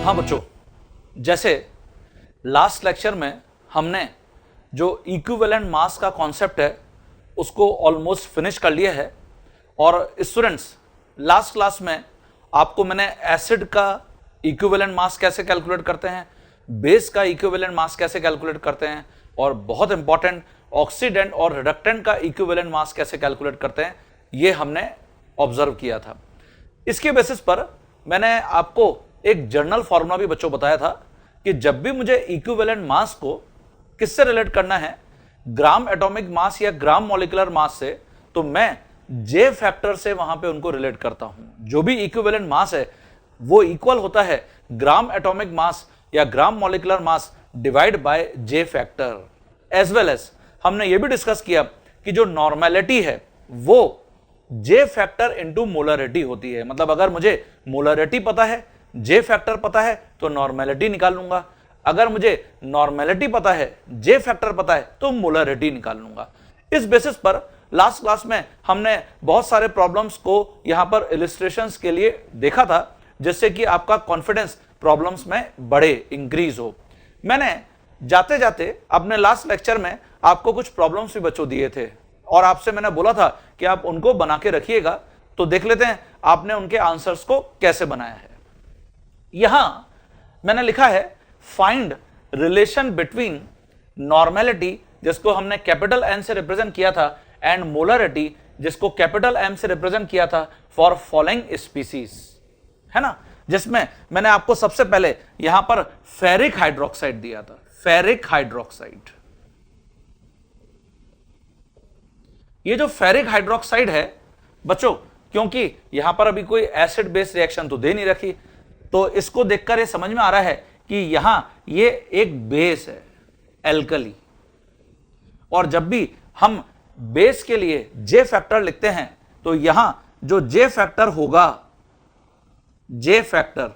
हाँ बच्चों, जैसे लास्ट लेक्चर में हमने जो इक्विवेलेंट मास का कॉन्सेप्ट है उसको ऑलमोस्ट फिनिश कर लिया है। और स्टूडेंट्स, लास्ट क्लास में आपको मैंने एसिड का इक्विवेलेंट मास कैसे कैलकुलेट करते हैं, बेस का इक्विवेलेंट मास कैसे कैलकुलेट करते हैं, और बहुत इंपॉर्टेंट ऑक्सीडेंट और रिडक्टेंट का इक्विवेलेंट मास कैसे कैलकुलेट करते हैं, ये हमने ऑब्जर्व किया था। इसके बेसिस पर मैंने आपको एक जर्नल फॉर्मूला भी बच्चों बताया था कि जब भी मुझे इक्विवेलेंट मास को किससे रिलेट करना है, ग्राम एटॉमिक मास या ग्राम मॉलिक्यूलर मास से, तो मैं जे फैक्टर से वहां पे उनको रिलेट करता हूं। जो भी इक्विवेलेंट मास है वो इक्वल होता है ग्राम एटॉमिक मास या gram molecular mass divide by J factor. As well as हमने ये भी डिस्कस किया कि जो नॉर्मेलिटी है वो जे फैक्टर इंटू मोलरिटी होती है। मतलब अगर मुझे मोलरिटी पता है, जे फैक्टर पता है, तो नॉर्मेलिटी निकाल लूंगा। अगर मुझे नॉर्मेलिटी पता है, जे फैक्टर पता है, तो मोलरिटी निकाल लूंगा। इस बेसिस पर लास्ट क्लास में हमने बहुत सारे प्रॉब्लम्स को यहां पर इलिस्ट्रेशंस के लिए देखा था, जिससे कि आपका कॉन्फिडेंस प्रॉब्लम्स में बढ़े, इंक्रीज हो। मैंने जाते जाते अपने लास्ट लेक्चर में आपको कुछ प्रॉब्लम्स भी बच्चों दिए थे और आपसे मैंने बोला था कि आप उनको बना के रखिएगा। तो देख लेते हैं आपने उनके आंसर्स को कैसे बनाया है। यहां मैंने लिखा है फाइंड रिलेशन बिटवीन नॉर्मेलिटी, जिसको हमने कैपिटल एन से रिप्रेजेंट किया था, एंड मोलरिटी, जिसको कैपिटल एम से रिप्रेजेंट किया था, फॉर फॉलोइंग स्पीसीज, है ना। जिसमें मैंने आपको सबसे पहले यहां पर फेरिक हाइड्रोक्साइड दिया था, फेरिक हाइड्रोक्साइड। ये जो फेरिक हाइड्रोक्साइड है बच्चों, क्योंकि यहां पर अभी कोई एसिड बेस रिएक्शन तो दे नहीं रखी, तो इसको देखकर ये समझ में आ रहा है कि यहां ये एक बेस है, एल्कली। और जब भी हम बेस के लिए जे फैक्टर लिखते हैं तो यहां जो जे फैक्टर होगा, जे फैक्टर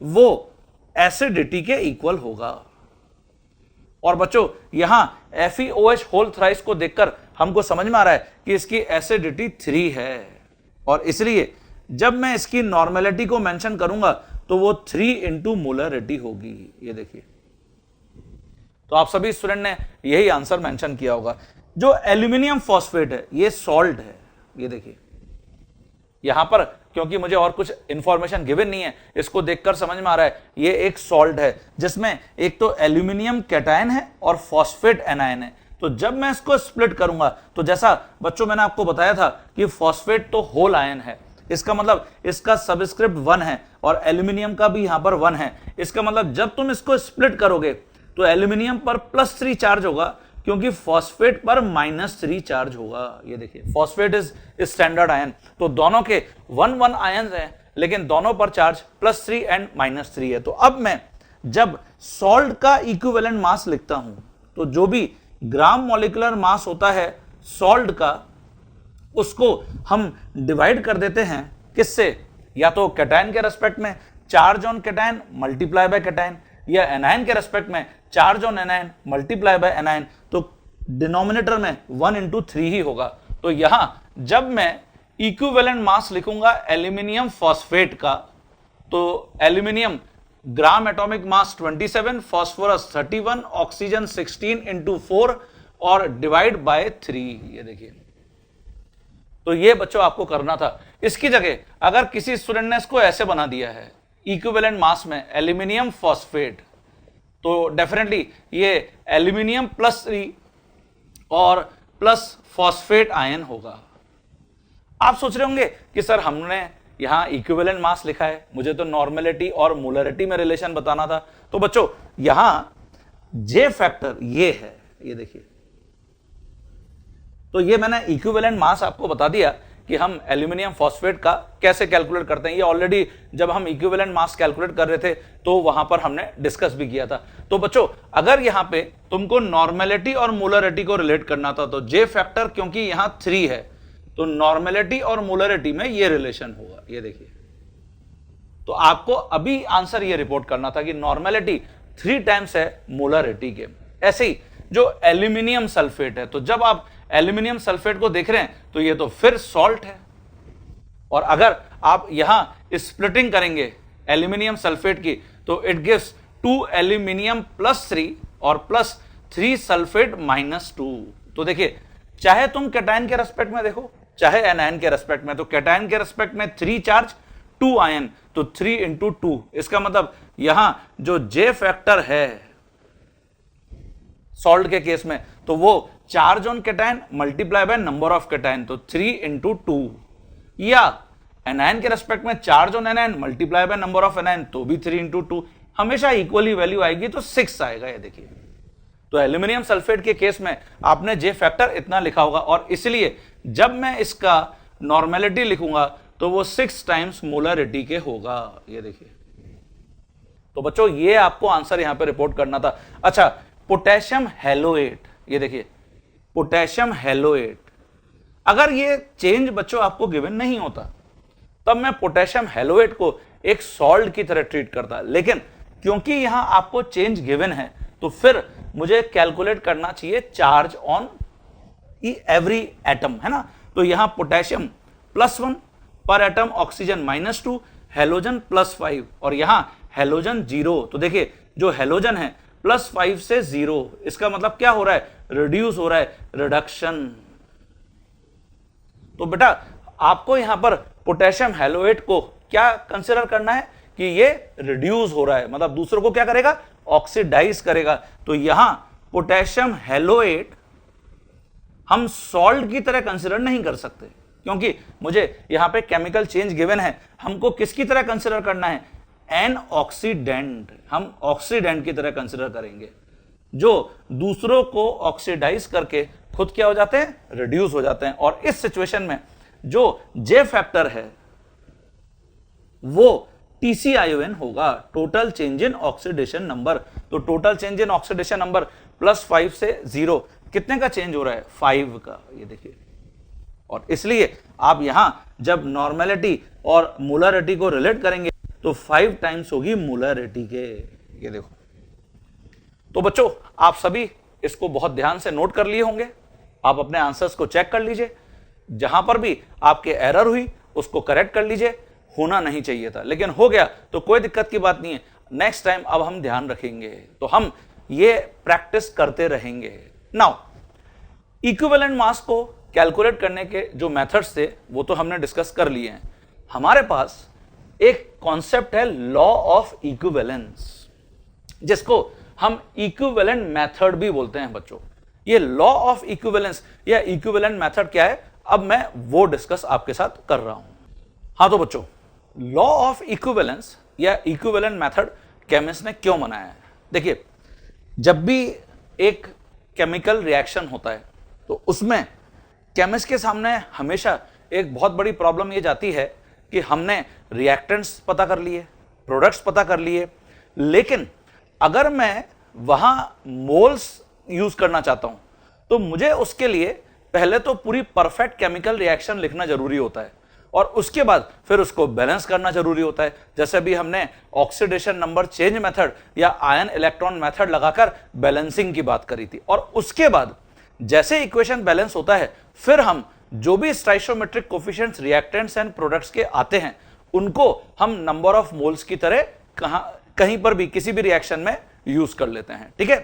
वो एसिडिटी के इक्वल होगा। और बच्चों यहां FeOH होल थ्राइस को देखकर हमको समझ में आ रहा है कि इसकी एसिडिटी 3 है, और इसलिए जब मैं इसकी नॉर्मेलिटी को मेंशन करूंगा तो वो 3 इंटू मोलरिटी होगी। ये देखिए, तो आप सभी स्टूडेंट ने यही आंसर मेंशन किया होगा। जो एल्यूमिनियम फॉस्फेट है ये सॉल्ट है। ये देखिए यहां पर, क्योंकि मुझे और कुछ इंफॉर्मेशन गिवन नहीं है, इसको देखकर समझ में आ रहा है ये एक सॉल्ट है जिसमें एक तो एल्यूमिनियम कैटायन है और फॉस्फेट एनायन है। तो जब मैं इसको स्प्लिट करूंगा तो जैसा बच्चों मैंने आपको बताया था कि फॉस्फेट तो होल आयन है, इसका मतलब इसका सबस्क्रिप्ट 1 है, और एल्यूमिनियम का भी यहां पर 1 है। इसका मतलब जब तुम इसको स्प्लिट करोगे तो एल्यूमिनियम पर +3 चार्ज होगा, क्योंकि फॉस्फेट पर -3 चार्ज होगा। ये देखिए फॉस्फेट इज स्टैंडर्ड आयन, तो दोनों के 1-1 आयन हैं, लेकिन दोनों पर चार्ज +3 एंड -3 है। तो अब मैं जब सॉल्ट का इक्विवेलेंट मास लिखता हूं तो जो भी ग्राम मॉलिक्यूलर मास होता है सॉल्ट का, उसको हम डिवाइड कर देते हैं किससे, या तो कैटायन के रेस्पेक्ट में charge on cation multiply by cation, या एनायन के रेस्पेक्ट में charge on anion multiply by anion. तो डिनोमिनेटर में 1 इंटू 3 ही होगा। तो यहां जब मैं इक्विवेलेंट मास लिखूंगा एल्यूमिनियम फॉस्फेट का, तो एल्यूमिनियम ग्राम एटॉमिक मास 27, फॉस्फोरस 31, ऑक्सीजन 16 इंटू 4 और डिवाइड बाय 3। ये देखिए, तो ये बच्चों आपको करना था। इसकी जगह अगर किसी स्टूडेंट ने इसको ऐसे बना दिया है इक्विवेलेंट मास में एल्यूमिनियम फॉस्फेट, तो डेफिनेटली ये एल्यूमिनियम +3 और प्लस फॉस्फेट आयन होगा। आप सोच रहे होंगे कि सर हमने यहां इक्विवेलेंट मास लिखा है, मुझे तो नॉर्मेलिटी और मोलरिटी में रिलेशन बताना था। तो बच्चों यहां जे फैक्टर ये है, ये देखिए, तो ये मैंने इक्विवेलेंट मास आपको बता दिया कि हम एल्यूमिनियम फॉस्फेट का कैसे कैलकुलेट करते हैं। ये ऑलरेडी जब हम इक्विवेलेंट मास कैलकुलेट कर रहे थे तो वहां पर हमने डिस्कस भी किया था। तो बच्चों अगर यहां पे तुमको नॉर्मेलिटी और मोलरिटी को रिलेट करना था तो जे फैक्टर, क्योंकि यहां 3 है, तो नॉर्मेलिटी और मोलरिटी में ये रिलेशन होगा। ये देखिए, तो आपको अभी आंसर ये रिपोर्ट करना था कि नॉर्मेलिटी 3 टाइम्स है मोलरिटी के। ऐसे ही जो एल्यूमिनियम सल्फेट है, तो जब आप एल्यूमिनियम सल्फेट को देख रहे हैं तो ये तो फिर सॉल्ट है, और अगर आप यहां स्प्लिटिंग करेंगे एल्यूमिनियम सल्फेट की तो इट गिव्स 2 एल्यूमिनियम +3 और +3 सल्फेट -2। तो देखिए, चाहे तुम कैटायन के रेस्पेक्ट में देखो चाहे एनायन के रेस्पेक्ट में, तो कैटायन के रेस्पेक्ट में 3 चार्ज 2 आयन, तो 3 × 2। इसका मतलब यहां जो जे फैक्टर है सॉल्ट के केस में, तो वो charge on cation multiply by number of cation, तो 3 × 2। या एनायन के रेस्पेक्ट में charge on anion multiply by number of anion, तो भी 3 × 2। हमेशा इक्वली वैल्यू आएगी, तो 6 आएगा। ये देखिए, तो एल्यूमिनियम सल्फेट के केस में आपने जे फैक्टर इतना लिखा होगा, और इसलिए जब मैं इसका नॉर्मेलिटी लिखूंगा तो वो 6 टाइम्स मोलरिटी के होगा। ये देखिए, तो बच्चों ये आपको आंसर यहां पे रिपोर्ट करना था। अच्छा, पोटेशियम हैलोएट, ये देखिए पोटेशियम हैलोएट, अगर ये चेंज बच्चों आपको गिवन नहीं होता तब मैं पोटेशियम हैलोएट को एक सॉल्ट की तरह ट्रीट करता, लेकिन क्योंकि यहां आपको चेंज गिवन है तो फिर मुझे कैलकुलेट करना चाहिए चार्ज ऑन एवरी एटम, है ना। तो यहां पोटेशियम +1 पर एटम, ऑक्सीजन -2, हेलोजन +5 और यहां हेलोजन 0। तो देखिए, जो हेलोजन है +5 से 0, इसका मतलब क्या हो रहा है, रिड्यूस हो रहा है, रिडक्शन। तो बेटा आपको यहां पर पोटेशियम हैलोएट को क्या कंसीडर करना है कि ये रिड्यूस हो रहा है, मतलब दूसरों को क्या करेगा, ऑक्सीडाइज करेगा। तो यहां पोटेशियम हैलोएट हम सॉल्ट की तरह कंसीडर नहीं कर सकते, क्योंकि मुझे यहां पे केमिकल चेंज गिवन है। हमको किसकी तरह कंसीडर करना है, एन ऑक्सीडेंट, हम ऑक्सीडेंट की तरह कंसीडर करेंगे, जो दूसरों को ऑक्सीडाइज करके खुद क्या हो जाते हैं, रिड्यूस हो जाते हैं। और इस सिचुएशन में जो जे फैक्टर है वो TCION होगा, total change in oxidation number. तो total change in oxidation number +5 से 0, कितने का चेंज हो रहा है, 5 का। ये देखिए, और इसलिए आप यहां जब नॉर्मेलिटी और मोलरिटी को रिलेट करेंगे तो 5 टाइम्स होगी मोलरिटी के। ये देखो, तो बच्चों आप सभी इसको बहुत ध्यान से नोट कर लिए होंगे। आप अपने आंसर्स को चेक कर लीजिए, जहां पर भी आपके एरर हुई उसको करेक्ट कर लीजिए। होना नहीं चाहिए था, लेकिन हो गया तो कोई दिक्कत की बात नहीं है। नेक्स्ट टाइम अब हम ध्यान रखेंगे, तो हम ये प्रैक्टिस करते रहेंगे। नाउ इक्विवेलेंट मास को कैलकुलेट करने के जो मेथड्स थे वो तो हमने डिस्कस कर लिए हैं। हमारे पास एक कॉन्सेप्ट है लॉ ऑफ इक्विवेलेंस, जिसको हम इक्विवेलेंट मेथड भी बोलते हैं बच्चों। ये लॉ ऑफ इक्विवेलेंस या इक्विवेलेंट मेथड क्या है, अब मैं वो डिस्कस आपके साथ कर रहा हूं। हाँ तो बच्चों, लॉ ऑफ इक्विवेलेंस या इक्विवेलेंट मेथड केमिस्ट ने क्यों बनाया है। देखिए, जब भी एक केमिकल रिएक्शन होता है तो उसमें केमिस्ट के सामने हमेशा एक बहुत बड़ी प्रॉब्लम ये जाती है कि हमने रिएक्टेंट्स पता कर लिए, प्रोडक्ट्स पता कर लिए, लेकिन अगर मैं वहां मोल्स यूज करना चाहता हूं तो मुझे उसके लिए पहले तो पूरी परफेक्ट केमिकल रिएक्शन लिखना जरूरी होता है, और उसके बाद फिर उसको बैलेंस करना जरूरी होता है। जैसे भी हमने ऑक्सीडेशन नंबर चेंज मेथड या आयन इलेक्ट्रॉन मेथड लगाकर बैलेंसिंग की बात करी थी, और उसके बाद जैसे इक्वेशन बैलेंस होता है फिर हम जो भी स्टाइशियोमेट्रिक कोफिशिएंट्स रिएक्टेंट्स एंड प्रोडक्ट्स के आते हैं उनको हम नंबर ऑफ मोल्स की तरह कहीं पर भी किसी भी रिएक्शन में यूज कर लेते हैं। ठीक है,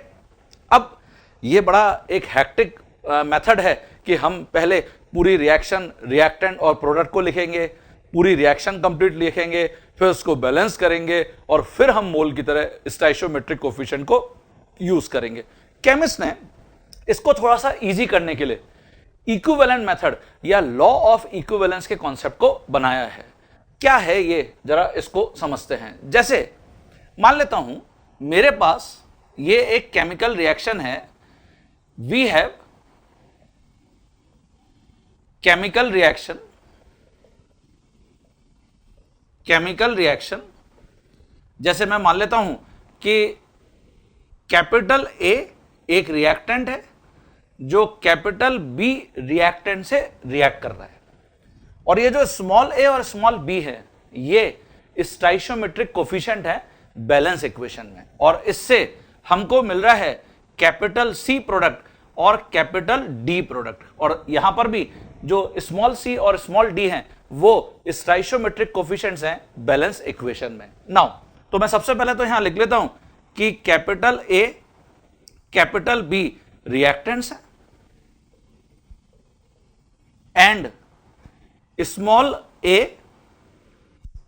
अब ये बड़ा एक हैक्टिक मेथड है कि हम पहले पूरी रिएक्शन, रिएक्टेंट और प्रोडक्ट को लिखेंगे, पूरी रिएक्शन कंप्लीट लिखेंगे, फिर उसको बैलेंस करेंगे और फिर हम मोल की तरह स्टाइशियोमेट्रिक कोफिशिएंट को यूज करेंगे। केमिस्ट ने इसको थोड़ा सा इजी करने के लिए इक्विवेलेंट मेथड या लॉ ऑफ इक्विवेलेंस के कॉन्सेप्ट को बनाया है। क्या है ये, जरा इसको समझते हैं। जैसे मान लेता हूं मेरे पास ये एक केमिकल रिएक्शन है, वी हैव केमिकल रिएक्शन, जैसे मैं मान लेता हूं कि कैपिटल ए एक रिएक्टेंट है जो कैपिटल बी रिएक्टेंट से रिएक्ट कर रहा है, और ये जो स्मॉल ए और स्मॉल बी है ये स्टाइशियोमेट्रिक कोफिशिएंट है बैलेंस इक्वेशन में, और इससे हमको मिल रहा है कैपिटल सी प्रोडक्ट और कैपिटल डी प्रोडक्ट, और यहां पर भी जो स्मॉल सी और स्मॉल डी हैं वो स्टाइशियोमेट्रिक कोफिशिएंट्स हैं बैलेंस इक्वेशन में। नाउ तो मैं सबसे पहले तो यहां लिख लेता हूं कि capital A capital B reactants है and small A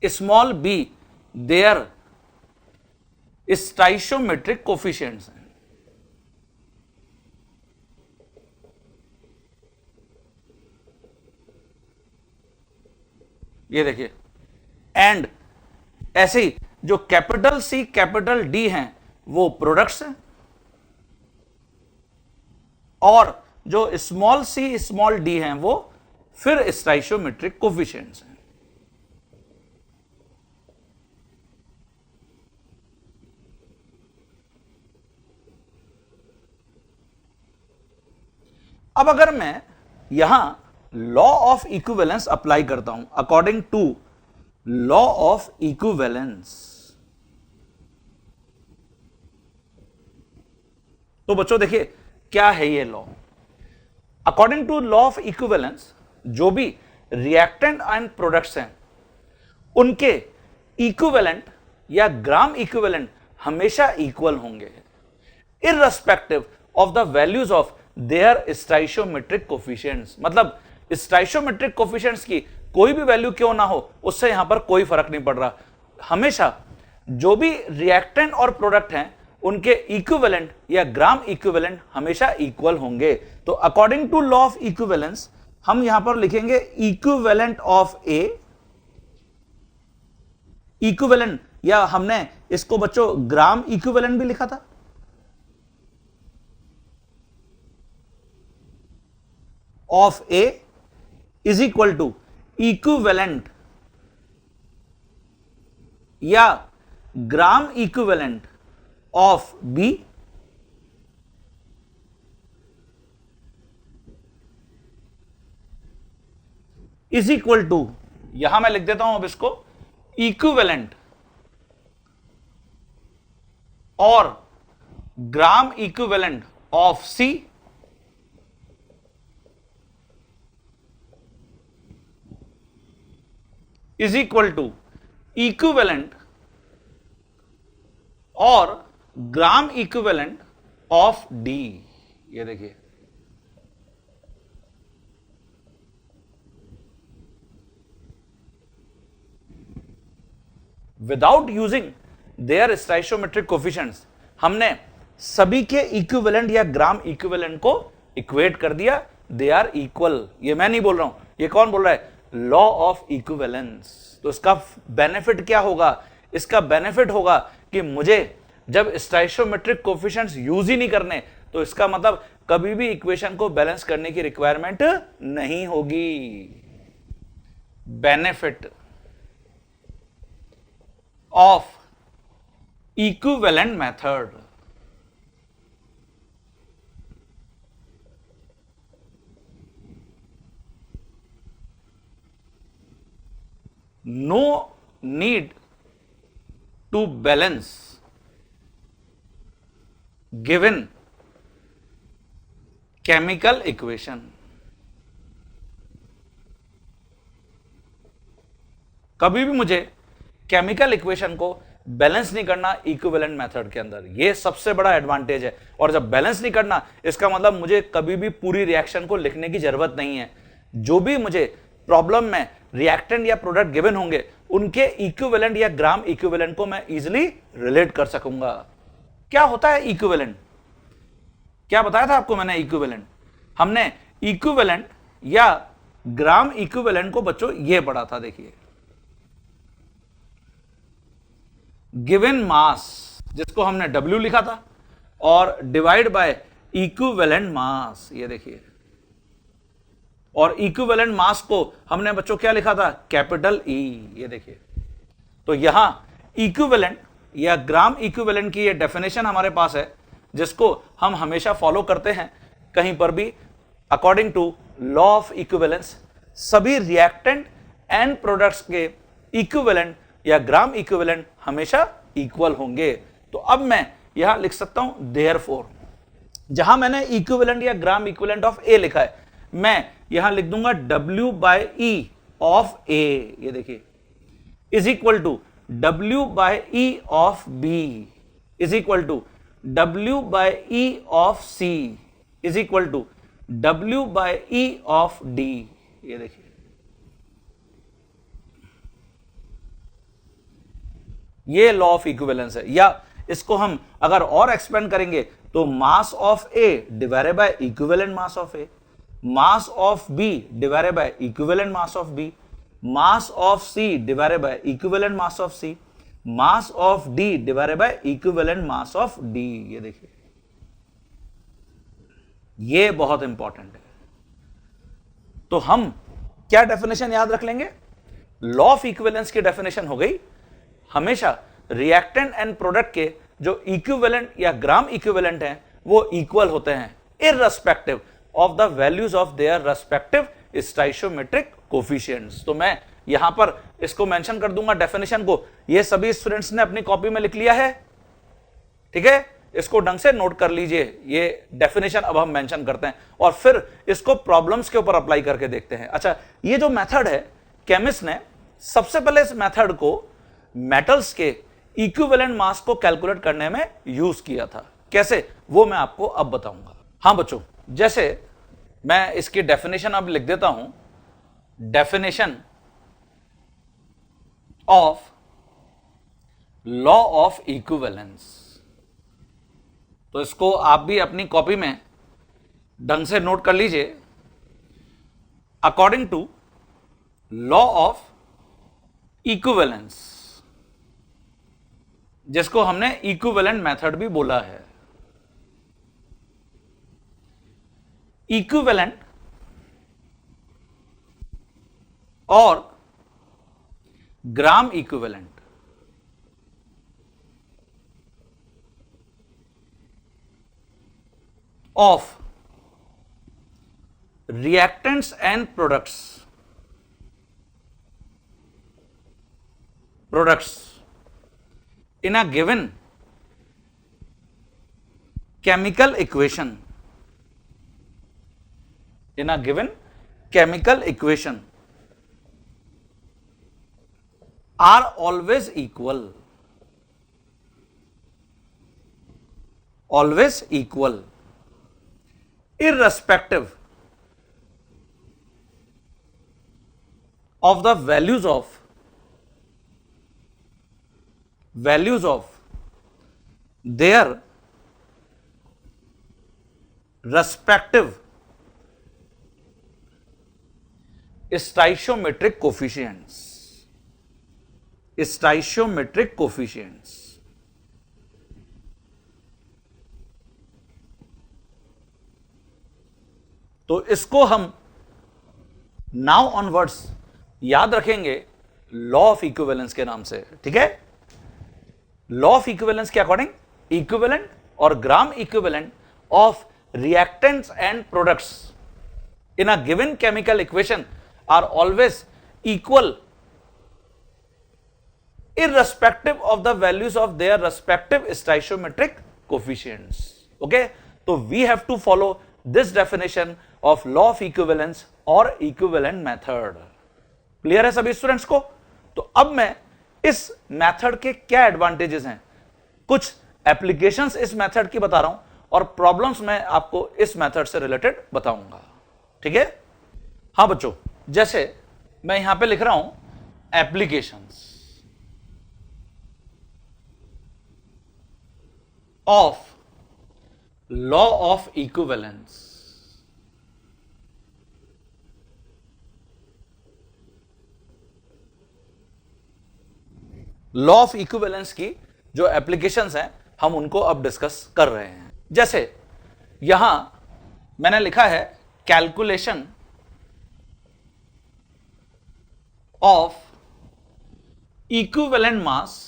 small B their stoichiometric coefficients हैं। ये देखिए, एंड ऐसे ही जो कैपिटल सी कैपिटल डी हैं वो प्रोडक्ट्स हैं और जो स्मॉल सी स्मॉल डी हैं वो फिर स्टाइशियोमेट्रिक कोफिशिएंट्स हैं। अब अगर मैं यहां लॉ ऑफ इक्विवेलेंस अप्लाई करता हूं, according to law of equivalence, तो बच्चों देखिए क्या है ये लॉ। According to law of equivalence जो भी रिएक्टेंट एंड प्रोडक्ट्स हैं उनके इक्विवेलेंट या ग्राम इक्विवेलेंट हमेशा इक्वल होंगे irrespective of the values of their stoichiometric coefficients. मतलब स्टाइशियोमेट्रिक कोफिशिएंट्स की कोई भी वैल्यू क्यों ना हो उससे यहां पर कोई फर्क नहीं पड़ रहा, हमेशा जो भी रिएक्टेंट और प्रोडक्ट हैं उनके इक्विवेलेंट या ग्राम इक्विवेलेंट हमेशा इक्वल होंगे। तो according to law of equivalence हम यहां पर लिखेंगे इक्विवेलेंट ऑफ ए, इक्विवेलेंट या हमने इसको बच्चों ग्राम इक्विवेलेंट भी लिखा था, of A is equal to equivalent या gram equivalent of B is equal to, यहां मैं लिख देता हूं अब इसको इक्विवेलेंट और gram equivalent of C is equal to equivalent और ग्राम इक्विवेलेंट ऑफ डी। ये देखिए without using their stoichiometric coefficients हमने सभी के इक्विवेलेंट या ग्राम इक्विवेलेंट को इक्वेट कर दिया, दे आर इक्वल। ये मैं नहीं बोल रहा हूं, ये कौन बोल रहा है? Law of equivalence. तो इसका बेनिफिट क्या होगा? इसका बेनिफिट होगा कि मुझे जब स्टाइशियोमेट्रिक कोफिशिएंट्स यूज ही नहीं करने तो इसका मतलब कभी भी इक्वेशन को बैलेंस करने की रिक्वायरमेंट नहीं होगी। Benefit of equivalent method. No need to balance given chemical equation। कभी भी मुझे केमिकल इक्वेशन को बैलेंस नहीं करना इक्विवेलेंट मेथड के अंदर, यह सबसे बड़ा एडवांटेज है। और जब बैलेंस नहीं करना इसका मतलब मुझे कभी भी पूरी रिएक्शन को लिखने की जरूरत नहीं है। जो भी मुझे प्रॉब्लम में रिएक्टेंट या प्रोडक्ट गिवन होंगे उनके इक्विवेलेंट या ग्राम इक्विवेलेंट को मैं इजीली रिलेट कर सकूंगा। क्या होता है इक्विवेलेंट? क्या बताया था आपको मैंने? इक्विवेलेंट हमने इक्विवेलेंट या ग्राम इक्विवेलेंट को बच्चों ये पढ़ा था। देखिए गिवन मास जिसको हमने W लिखा था और डिवाइड बाय इक्विवेलेंट मास। ये देखिए, और इक्विवेलेंट मास को हमने बच्चों क्या लिखा था? Capital E। ये देखिए, तो यहां इक्विवेलेंट या ग्राम इक्विवेलेंट की ये डेफिनेशन हमारे पास है जिसको हम हमेशा फॉलो करते हैं कहीं पर भी। According to law of equivalence सभी रिएक्टेंट एंड प्रोडक्ट्स के इक्विवेलेंट या ग्राम इक्विवेलेंट हमेशा इक्वल होंगे। तो अब मैं यहां लिख सकता हूं देयरफॉर, जहां मैंने इक्विवेलेंट या ग्राम इक्विवेलेंट ऑफ ए लिखा है मैं यहां लिख दूंगा W by E of A. ये देखिए is equal to W by E of B is equal to W by E of C is equal to W by E of D। ये देखिए, ये लॉ ऑफ इक्विवेलेंस है। या इसको हम अगर और एक्सपेंड करेंगे तो mass of A divided by equivalent mass of A, mass of B divided by equivalent mass of B, mass of C divided by equivalent mass of C, mass of D divided by equivalent mass of D। ये देखिए, ये बहुत important है। तो हम क्या definition याद रख लेंगे? लॉ ऑफ इक्विवेलेंस की डेफिनेशन हो गई, हमेशा रिएक्टेंट एंड प्रोडक्ट के जो इक्विवेलेंट या ग्राम इक्विवेलेंट हैं वो इक्वल होते हैं irrespective of the values of their respective stoichiometric coefficients. तो मैं यहां पर इसको मेंशन कर दूंगा डेफिनेशन को, ये सभी स्टूडेंट्स ने अपनी कॉपी में लिख लिया है, ठीक है? इसको ढंग से नोट कर लीजिए। ये डेफिनेशन अब हम मेंशन करते हैं और फिर इसको प्रॉब्लम्स के ऊपर अप्लाई करके देखते हैं। अच्छा, ये जो मेथड है, केमिस्ट ने सबसे पहले इस मेथड को मेटल्स के इक्विवेलेंट मास को कैलकुलेट करने में यूज किया था। कैसे, वो मैं आपको अब बताऊंगा। हां बच्चों, जैसे मैं इसकी डेफिनेशन अब लिख देता हूं, definition of law of equivalence. तो इसको आप भी अपनी कॉपी में ढंग से नोट कर लीजिए। According to law of equivalence, जिसको हमने इक्विवेलेंट मेथड भी बोला है, इक्विवेलेंट और gram equivalent of reactants and products in a given chemical equation are always equal, irrespective of the values of their respective stoichiometric coefficients। तो इसको हम now onwards याद रखेंगे लॉ ऑफ इक्विवेलेंस के नाम से, ठीक है? लॉ ऑफ इक्विवेलेंस के अकॉर्डिंग इक्विवेलेंट और gram equivalent of reactants and products in a given chemical equation are always equal irrespective of the values of their respective stoichiometric coefficients। okay, so we have to follow this definition of law of equivalence और equivalent method। Clear है सभी students को? तो अब मैं इस method के क्या एडवांटेजेस हैं, कुछ एप्लीकेशंस इस मेथड की बता रहा हूं और प्रॉब्लम्स मैं आपको इस मेथड से रिलेटेड बताऊंगा, ठीक है? हां बच्चों, जैसे मैं यहां पे लिख रहा हूं applications of law of equivalence। Law of equivalence की जो एप्लीकेशंस हैं हम उनको अब डिस्कस कर रहे हैं। जैसे यहां मैंने लिखा है calculation of equivalent mass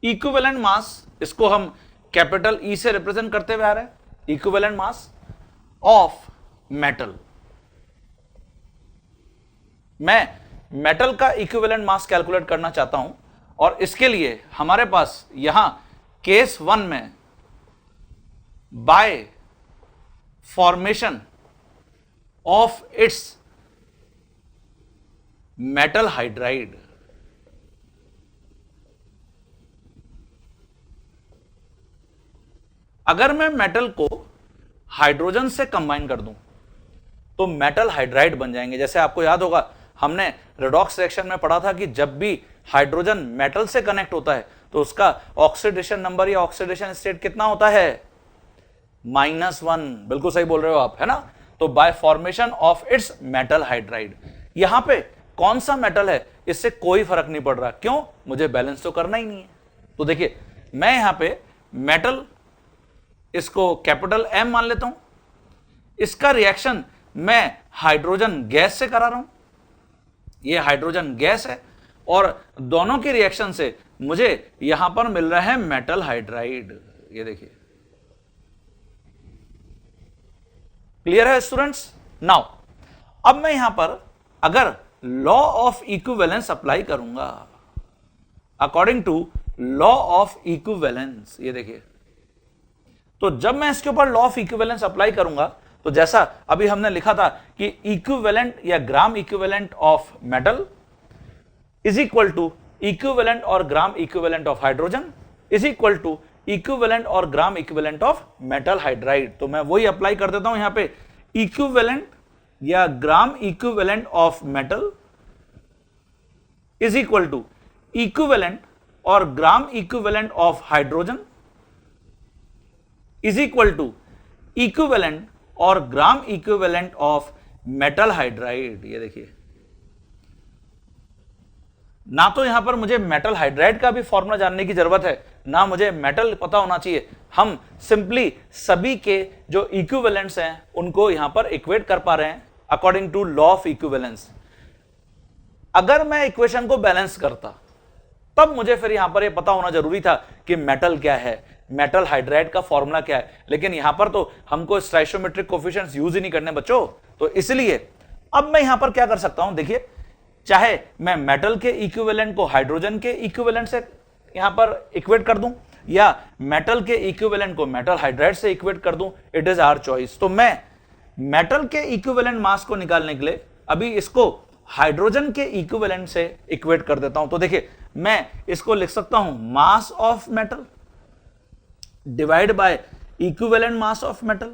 equivalent mass, इसको हम कैपिटल ई से रिप्रेजेंट करते हुए आ रहे हैं, इक्विवेलेंट मास ऑफ मेटल। मैं मेटल का इक्विवेलेंट मास कैलकुलेट करना चाहता हूं और इसके लिए हमारे पास यहां केस 1 में bye formation of its metal hydride. अगर मैं मेटल को हाइड्रोजन से कंबाइन कर दूं तो मेटल हाइड्राइड बन जाएंगे। जैसे आपको याद होगा हमने रेडॉक्स रिएक्शन में पढ़ा था कि जब भी हाइड्रोजन मेटल से कनेक्ट होता है तो उसका ऑक्सीडेशन नंबर या ऑक्सीडेशन स्टेट कितना होता है? -1। बिल्कुल सही बोल रहे हो आप, है ना। तो bye formation of its metal hydride. यहां पे कौन सा मेटल है इससे कोई फर्क नहीं पड़ रहा, क्यों? मुझे बैलेंस तो करना ही नहीं है। तो देखिए मैं यहां पे मेटल, इसको कैपिटल M मान लेता हूं, इसका रिएक्शन मैं हाइड्रोजन गैस से करा रहा हूं, ये हाइड्रोजन गैस है और दोनों के रिएक्शन से मुझे यहां पर मिल रहा है मेटल हाइड्राइड। ये देखिए, क्लियर है स्टूडेंट्स? नाउ अब मैं यहां पर अगर लॉ ऑफ इक्विवेलेंस अप्लाई करूंगा, according to law of equivalence, ये देखिए, तो जब मैं इसके ऊपर लॉ ऑफ इक्विवेलेंस अप्लाई करूंगा तो जैसा अभी हमने लिखा था कि इक्विवेलेंट या gram equivalent of metal is equal to equivalent और gram equivalent of hydrogen is equal to equivalent और gram equivalent of metal hydride. तो मैं वही अप्लाई कर देता हूं यहां पे, इक्विवेलेंट या gram equivalent of metal is equal to equivalent और gram equivalent of hydrogen is equal to equivalent और gram equivalent of metal hydride. ये देखिए, ना तो यहां पर मुझे मेटल हाइड्राइड का भी फॉर्मूला जानने की जरूरत है, ना मुझे मेटल पता होना चाहिए। हम सिंपली सभी के जो इक्विवेलेंट्स हैं उनको यहां पर इक्वेट कर पा रहे हैं according to law of equivalence. अगर मैं इक्वेशन को बैलेंस करता तब मुझे फिर यहां पर यह पता होना जरूरी था कि मेटल क्या है, मेटल हाइड्राइड का फॉर्मूला क्या है, लेकिन यहां पर तो हमको स्टोइचियोमेट्रिक कोएफिशिएंट्स यूज ही नहीं करने बच्चों। तो इसलिए अब मैं यहां पर क्या कर सकता हूं, देखिए, चाहे मैं मेटल के इक्विवेलेंट को हाइड्रोजन के इक्विवेलेंट से यहां पर इक्वेट कर दूं या मेटल के इक्विवेलेंट को मेटल हाइड्राइड से इक्वेट कर दूं, इट इज आवर चॉइस। तो मैं मेटल के इक्विवेलेंट मास को निकालने के लिए अभी इसको हाइड्रोजन के इक्विवेलेंट से इक्वेट कर देता हूं। तो देखिए मैं इसको लिख सकता हूं mass of metal divide by equivalent mass of metal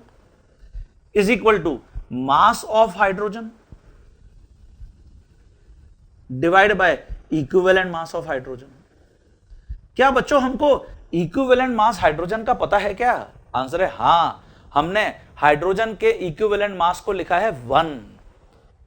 is equal to mass of hydrogen divide by equivalent mass of hydrogen. क्या बच्चों हमको इक्विवेलेंट मास हाइड्रोजन का पता है क्या? आंसर है हां, हमने हाइड्रोजन के इक्विवेलेंट मास को लिखा है 1।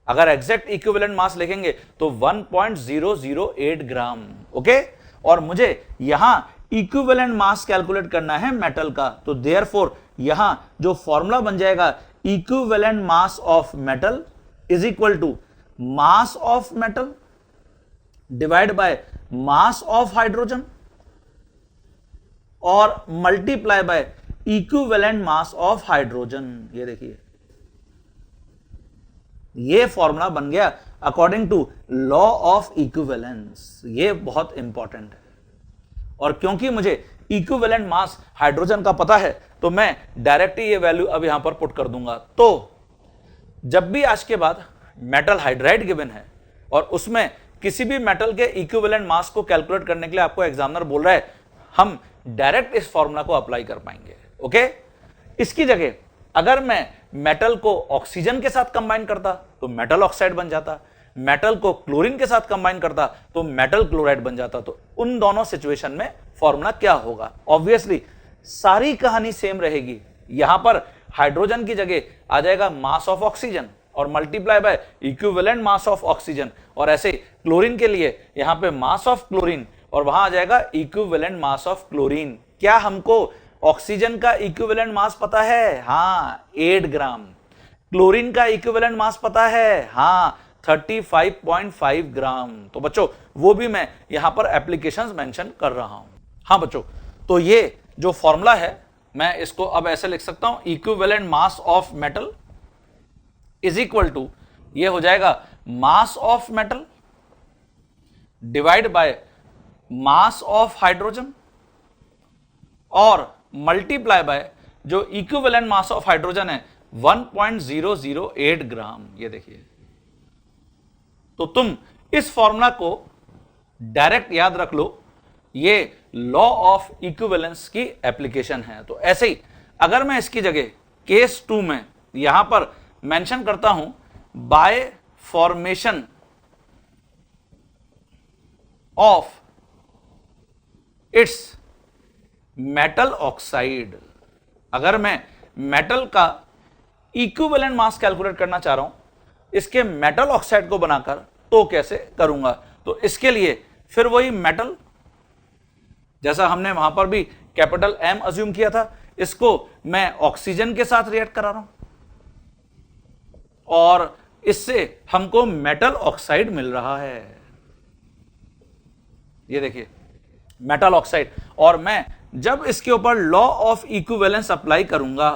अगर एग्जैक्ट इक्विवेलेंट मास लिखेंगे तो 1.008 ग्राम। ओके, और मुझे यहां इक्विवेलेंट मास कैलकुलेट करना है मेटल का, तो देयरफॉर यहां जो फॉर्मूला बन जाएगा equivalent mass of metal is equal to mass of metal divide by mass of hydrogen और multiply by equivalent mass of hydrogen. ये देखिए, ये फॉर्मूला बन गया according to law of equivalence. ये बहुत इंपॉर्टेंट है और क्योंकि मुझे इक्विवेलेंट मास हाइड्रोजन का पता है तो मैं डायरेक्टली ये वैल्यू अब यहां पर पुट कर दूंगा। तो जब भी आज के बाद मेटल हाइड्राइड गिवन है और उसमें किसी भी मेटल के इक्विवेलेंट मास को कैलकुलेट करने के लिए आपको एग्जामिनर बोल रहा है, हम डायरेक्ट इस फॉर्मूला को अप्लाई कर पाएंगे। ओके, इसकी जगह अगर मैं मेटल को ऑक्सीजन के साथ कंबाइन करता तो मेटल ऑक्साइड बन जाता, मेटल को क्लोरीन के साथ कंबाइन करता तो मेटल क्लोराइड बन जाता। तो उन दोनों सिचुएशन में फॉर्मूला क्या होगा? ऑब्वियसली सारी कहानी सेम रहेगी। यहां पर हाइड्रोजन की जगह आ जाएगा मास ऑफ ऑक्सीजन और multiply by equivalent mass of oxygen, और ऐसे क्लोरीन के लिए यहां पे मास ऑफ क्लोरीन और वहां आ जाएगा इक्विवेलेंट मास ऑफ क्लोरीन। क्या हमको ऑक्सीजन का इक्विवेलेंट मास पता है? हां, 8 ग्राम। क्लोरीन का इक्विवेलेंट मास पता है? हां, 35.5 ग्राम। तो बच्चों वो भी मैं यहां पर एप्लीकेशंस मेंशन कर रहा हूं। हां बच्चों, तो ये जो फॉर्मूला है मैं इसको अब ऐसे लिख सकता हूं, equivalent mass of metal is equal to, ये हो जाएगा mass of metal divide by mass of hydrogen और मल्टीप्लाई बाय जो इक्विवेलेंट मास ऑफ हाइड्रोजन है 1.008 ग्राम। ये देखिए, तो तुम इस फॉर्मूला को डायरेक्ट याद रख लो, ये लॉ ऑफ इक्विवेलेंस की एप्लीकेशन है। तो ऐसे ही अगर मैं इसकी जगह केस 2 में यहां पर मेंशन करता हूं bye formation of its metal oxide, अगर मैं मेटल का इक्विवेलेंट मास कैलकुलेट करना चाह रहा हूं इसके मेटल ऑक्साइड को बनाकर, तो कैसे करूंगा? तो इसके लिए फिर वही मेटल, जैसा हमने वहां पर भी कैपिटल एम अज्यूम किया था, इसको मैं ऑक्सीजन के साथ रिएक्ट करा रहा हूं और इससे हमको मेटल ऑक्साइड मिल रहा है। ये देखिए मेटल ऑक्साइड, और मैं जब इसके ऊपर लॉ ऑफ इक्विवेलेंस अप्लाई करूंगा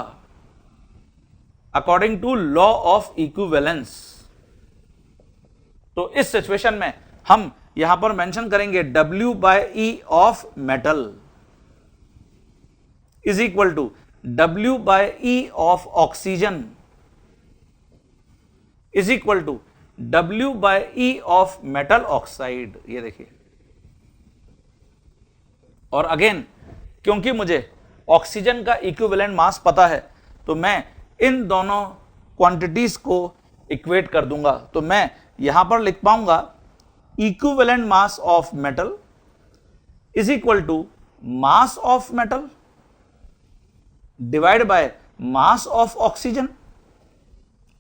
according to law of equivalence, तो इस सिचुएशन में हम यहां पर मेंशन करेंगे W/E of metal is equal to W/E of oxygen is equal to W/E of metal oxide. ये देखिए, और अगेन क्योंकि मुझे ऑक्सीजन का इक्विवेलेंट मास पता है तो मैं इन दोनों क्वांटिटीज को इक्वेट कर दूंगा। तो मैं यहां पर लिख पाऊंगा equivalent mass of metal is equal to mass of metal divide by mass of oxygen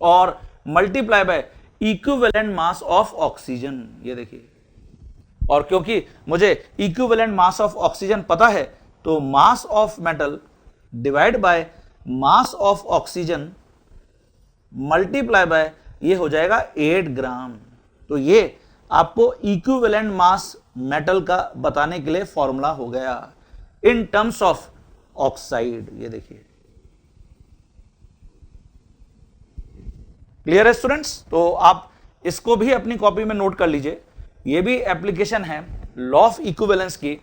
और multiply by equivalent mass of oxygen. ये देखिए, और क्योंकि मुझे इक्विवेलेंट मास ऑफ ऑक्सीजन पता है तो मास of metal divide by mass of oxygen multiply by ये हो जाएगा 8 ग्राम। तो ये आपको इक्विवेलेंट मास मेटल का बताने के लिए फॉर्मूला हो गया इन टर्म्स ऑफ ऑक्साइड। ये देखिए, क्लियर है स्टूडेंट्स? तो आप इसको भी अपनी कॉपी में नोट कर लीजिए। ये भी एप्लीकेशन है लॉ ऑफ इक्विवेलेंस की।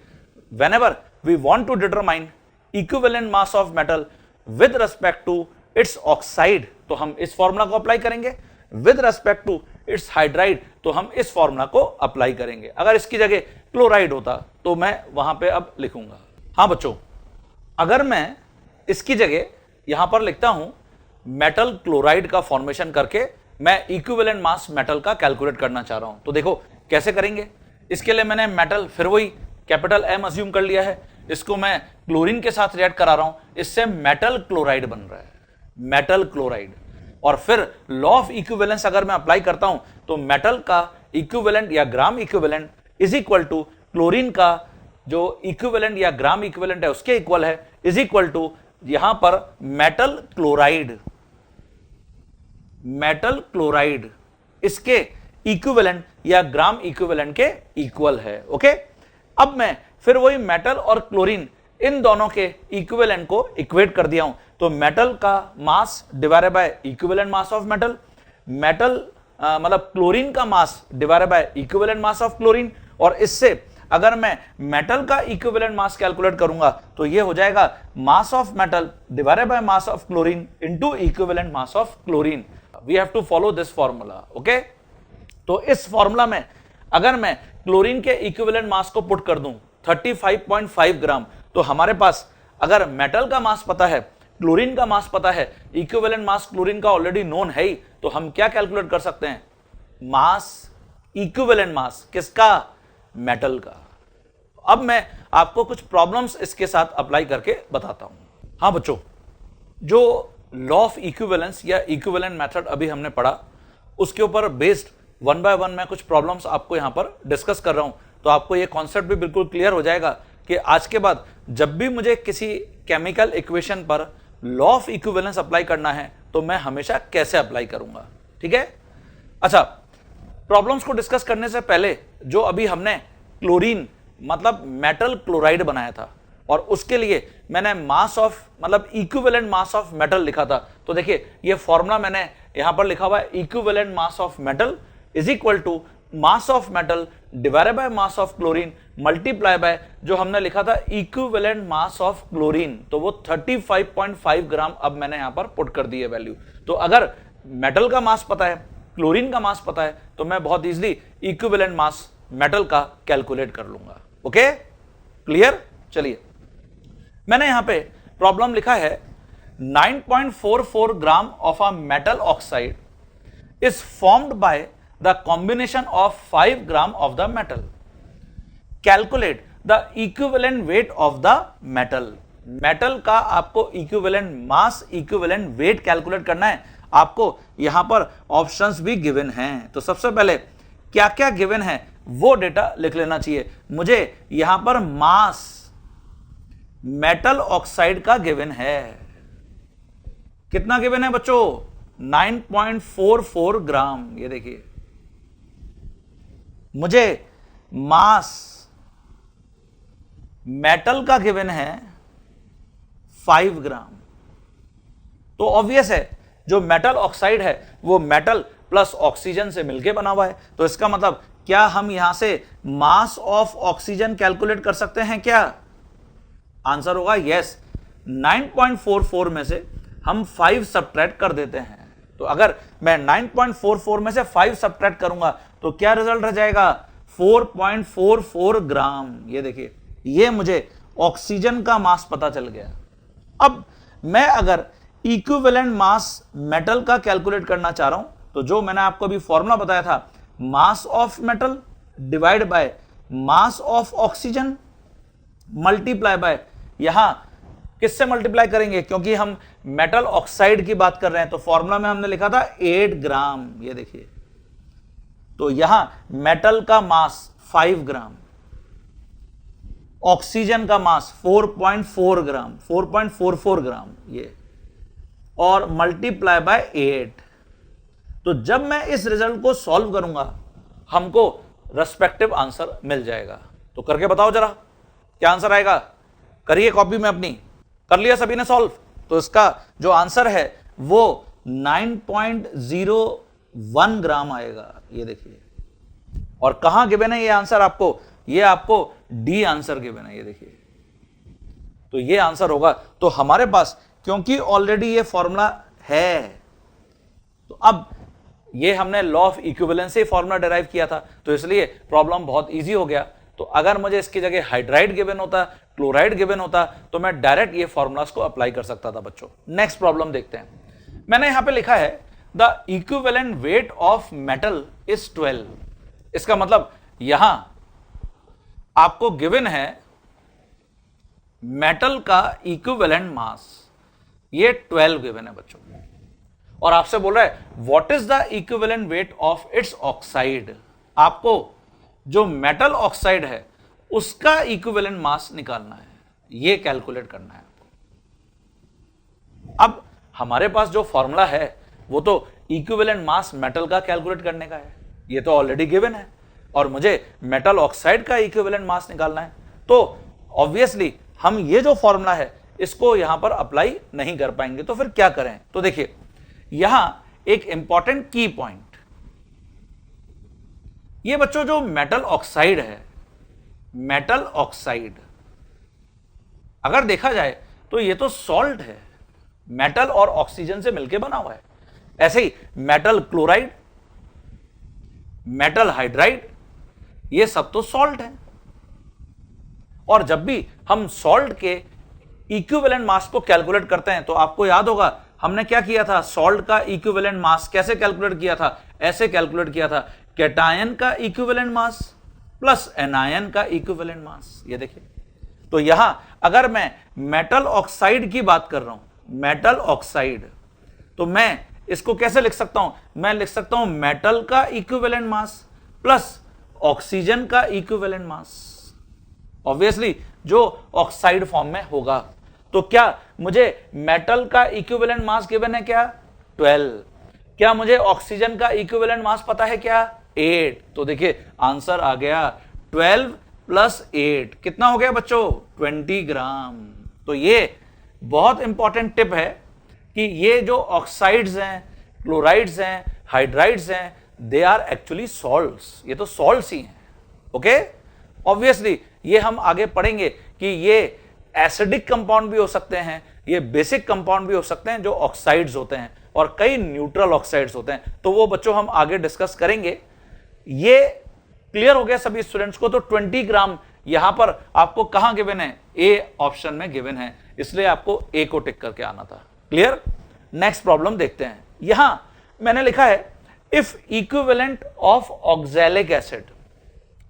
Whenever we want to determine equivalent mass of metal with respect to its oxide, तो हम इस फॉर्मूला को अप्लाई करेंगे। With respect to its hydride, तो हम इस फॉर्मूला को अप्लाई करेंगे। अगर इसकी जगह क्लोराइड होता तो मैं वहां पे अब लिखूंगा। हाँ बच्चों, अगर मैं इसकी जगह यहां पर लिखता हूं मेटल क्लोराइड का फॉर्मेशन करके मैं इक्विवेलेंट मास मेटल का कैलकुलेट करना चाह रहा हूं, तो देखो कैसे करेंगे। इसके लिए मैंने मेटल फिर वही कैपिटल एम अज्यूम कर लिया है, इसको मैं क्लोरीन के साथ रिएक्ट करा रहा हूं, इससे मेटल क्लोराइड बन रहा है, मेटल क्लोराइड। और फिर लॉ ऑफ इक्विवेलेंस अगर मैं अप्लाई करता हूं तो मेटल का इक्विवेलेंट या gram equivalent is equal to chlorine का जो इक्विवेलेंट या ग्राम इक्विवेलेंट है उसके इक्वल है, इज इक्वल टू यहां पर मेटल क्लोराइड, मेटल क्लोराइड इसके इक्विवेलेंट या ग्राम इक्विवेलेंट के इक्वल है। ओके, अब मैं फिर वही मेटल और क्लोरीन इन दोनों के इक्विवेलेंट को इक्वेट कर दिया हूं, तो मेटल का mass divided by equivalent mass of metal, metal मतलब क्लोरीन का mass divided by equivalent mass of chlorine, और इससे अगर मैं मेटल का इक्विवेलेंट मास कैलकुलेट करूंगा तो ये हो जाएगा mass of metal divided by mass of chlorine into equivalent mass of chlorine. We have to follow this formula. Okay, तो इस फॉर्मूला में अगर मैं क्लोरीन के इक्विवेलेंट मास को पुट कर दूं 35.5 ग्राम, तो हमारे पास अगर मेटल का मास पता है, क्लोरीन का मास पता है, इक्विवेलेंट मास क्लोरीन का ऑलरेडी नोन है ही, तो हम क्या कैलकुलेट कर सकते हैं? मास, इक्विवेलेंट मास किसका? मेटल का। अब मैं आपको कुछ प्रॉब्लम्स इसके साथ अप्लाई करके बताता हूं। हाँ बच्चों, जो लॉ ऑफ इक्विवेलेंस या इक्विवेलेंट मेथड अभी हमने पढ़ा उसके ऊपर बेस्ड 1 बाय 1 मैं कुछ प्रॉब्लम्स आपको यहां पर डिस्कस कर रहा हूं, तो आपको ये कॉन्सेप्ट भी बिल्कुल क्लियर हो जाएगा कि आज के बाद जब भी मुझे किसी केमिकल इक्वेशन पर लॉ ऑफ इक्विवेलेंस अप्लाई करना है तो मैं हमेशा कैसे अप्लाई करूंगा। ठीक है, अच्छा, प्रॉब्लम्स को डिस्कस करने से पहले जो अभी हमने क्लोरीन मतलब मेटल क्लोराइड बनाया था और उसके लिए मैंने मास ऑफ मतलब इक्विवेलेंट मास ऑफ मेटल लिखा था, तो देखिए ये फॉर्मूला मैंने यहां पर लिखा हुआ है, equivalent mass of metal is equal to mass of metal divided by mass of chlorine multiply by जो हमने लिखा था इक्विवेलेंट मास ऑफ क्लोरीन, तो वो 35.5 ग्राम अब मैंने यहां पर पुट कर दी है वैल्यू। तो अगर मेटल का मास पता है, क्लोरीन का मास पता है तो मैं बहुत इजीली इक्विवेलेंट मास मेटल का कैलकुलेट कर लूंगा। Okay, clear? चलिए, मैंने यहां पे प्रॉब्लम लिखा है 9.44 ग्राम of a metal oxide is formed by the combination of 5 gram of the metal. Calculate the equivalent weight of the metal. Metal का आपको equivalent mass, equivalent weight calculate करना है। आपको यहां पर ऑप्शंस भी गिवन हैं, तो सबसे पहले क्या क्या गिवन है वो डेटा लिख लेना चाहिए। मुझे यहां पर मास मेटल ऑक्साइड का गिवन है, कितना गिवन है बच्चों? 9.44 ग्राम। ये देखिए, मुझे मास मेटल का गिवन है 5 ग्राम। तो ऑब्वियस है जो मेटल ऑक्साइड है वो मेटल प्लस ऑक्सीजन से मिलकर बना हुआ है, तो इसका मतलब क्या हम यहां से मास ऑफ ऑक्सीजन कैलकुलेट कर सकते हैं क्या? आंसर होगा यस। 9.44 में से हम 5 सब्ट्रैक्ट कर देते हैं, तो अगर मैं 9.44 में से 5 सब्ट्रैक्ट करूंगा तो क्या रिजल्ट रह जाएगा? 4.44 ग्राम। ये देखिए, ये मुझे ऑक्सीजन का मास पता चल गया। अब मैं अगर इक्विवेलेंट मास मेटल का कैलकुलेट करना चाह रहा हूं तो जो मैंने आपको अभी फॉर्मूला बताया था, मास of metal divide by mass of oxygen multiply by, यहां किससे मल्टीप्लाई करेंगे? क्योंकि हम मेटल ऑक्साइड की बात कर रहे हैं तो फॉर्मूला में हमने लिखा था 8 ग्राम। ये देखिए, तो यहां मेटल का मास 5 ग्राम, ऑक्सीजन का मास 4.4 ग्राम, 4.44 ग्राम ये, और मल्टीप्लाई बाय 8। तो जब मैं इस रिजल्ट को सॉल्व करूंगा हमको रेस्पेक्टिव आंसर मिल जाएगा। तो करके बताओ जरा क्या आंसर आएगा। करिए कॉपी में अपनी। कर लिया सभी ने सॉल्व? तो इसका जो आंसर है वो 9.01 ग्राम आएगा। ये देखिए, और कहां गिवन है ये आंसर आपको? ये आपको डी आंसर गिवन है। ये देखिए, तो ये आंसर होगा। तो हमारे पास क्योंकि ऑलरेडी ये फॉर्मूला है, तो अब ये हमने law of equivalency formula derive किया था, तो इसलिए प्रॉब्लम बहुत इजी हो गया। तो अगर मुझे इसकी जगह हाइड्राइड गिवन होता, क्लोराइड गिवन होता, तो मैं डायरेक्ट ये फॉर्मूलास को अप्लाई कर सकता था बच्चों। नेक्स्ट प्रॉब्लम देखते हैं। मैंने यहां पे लिखा है the equivalent weight of metal is 12। इसका मतलब यहां आपको गिवन है मेटल का इक्विवेलेंट मास, ये 12 गिवन है बच्चों, और आपसे बोल रहा है what is the equivalent weight of its oxide. आपको जो मेटल ऑक्साइड है उसका इक्विवेलेंट मास निकालना है, ये कैलकुलेट करना है आपको। अब हमारे पास जो फॉर्मूला है वो तो इक्विवेलेंट मास मेटल का कैलकुलेट करने का है, ये तो ऑलरेडी गिवन है, और मुझे मेटल ऑक्साइड का इक्विवेलेंट मास निकालना है। तो ऑब्वियसली हम ये जो फॉर्मूला है इसको यहां पर अप्लाई नहीं कर पाएंगे, तो फिर क्या करें? तो देखिए, यहां एक इंपॉर्टेंट की पॉइंट, ये बच्चों जो मेटल ऑक्साइड है, मेटल ऑक्साइड अगर देखा जाए तो ये तो सॉल्ट है, मेटल और ऑक्सीजन से मिलकर बना हुआ है। ऐसे ही मेटल क्लोराइड, मेटल हाइड्राइड, ये सब तो सॉल्ट है। और जब भी हम सॉल्ट के इक्विवेलेंट मास को कैलकुलेट करते हैं तो आपको याद होगा हमने क्या किया था? सॉल्ट का इक्विवेलेंट मास कैसे कैलकुलेट किया था? ऐसे कैलकुलेट किया था, कैटायन का इक्विवेलेंट मास प्लस एनायन का इक्विवेलेंट मास। ये देखिए, तो यहां अगर मैं मेटल ऑक्साइड की बात कर रहा हूं, मेटल ऑक्साइड, तो मैं इसको कैसे लिख सकता हूं? मैं लिख सकता हूं मेटल का इक्विवेलेंट मास प्लस ऑक्सीजन का इक्विवेलेंट मास, ऑब्वियसली जो ऑक्साइड फॉर्म में होगा। तो क्या मुझे मेटल का इक्विवेलेंट मास गिवन है क्या? 12। क्या मुझे ऑक्सीजन का इक्विवेलेंट मास पता है क्या? 8। तो देखिए आंसर आ गया 12 प्लस 8 कितना हो गया बच्चों? 20 ग्राम। तो ये बहुत इंपॉर्टेंट टिप है कि ये जो ऑक्साइड्स हैं, क्लोराइड्स हैं, हाइड्राइड्स हैं, दे आर एक्चुअली सॉल्ट्स। ये तो सॉल्ट्स ही हैं। ओके, ऑब्वियसली ये हम आगे पढ़ेंगे कि ये एसिडिक कंपाउंड भी हो सकते हैं, ये बेसिक कंपाउंड भी हो सकते हैं जो ऑक्साइड्स होते हैं। और कई न्यूट्रल ऑक्साइड्स होते हैं, तो वो बच्चों हम आगे डिस्कस करेंगे। ये क्लियर हो गया सभी स्टूडेंट्स को? तो 20 ग्राम यहां पर आपको कहां गिवन है? ए ऑप्शन में गिवन है, इसलिए आपको ए को टिक करके आना था। क्लियर? नेक्स्ट प्रॉब्लम देखते हैं। यहां मैंने लिखा है if equivalent of oxalic acid,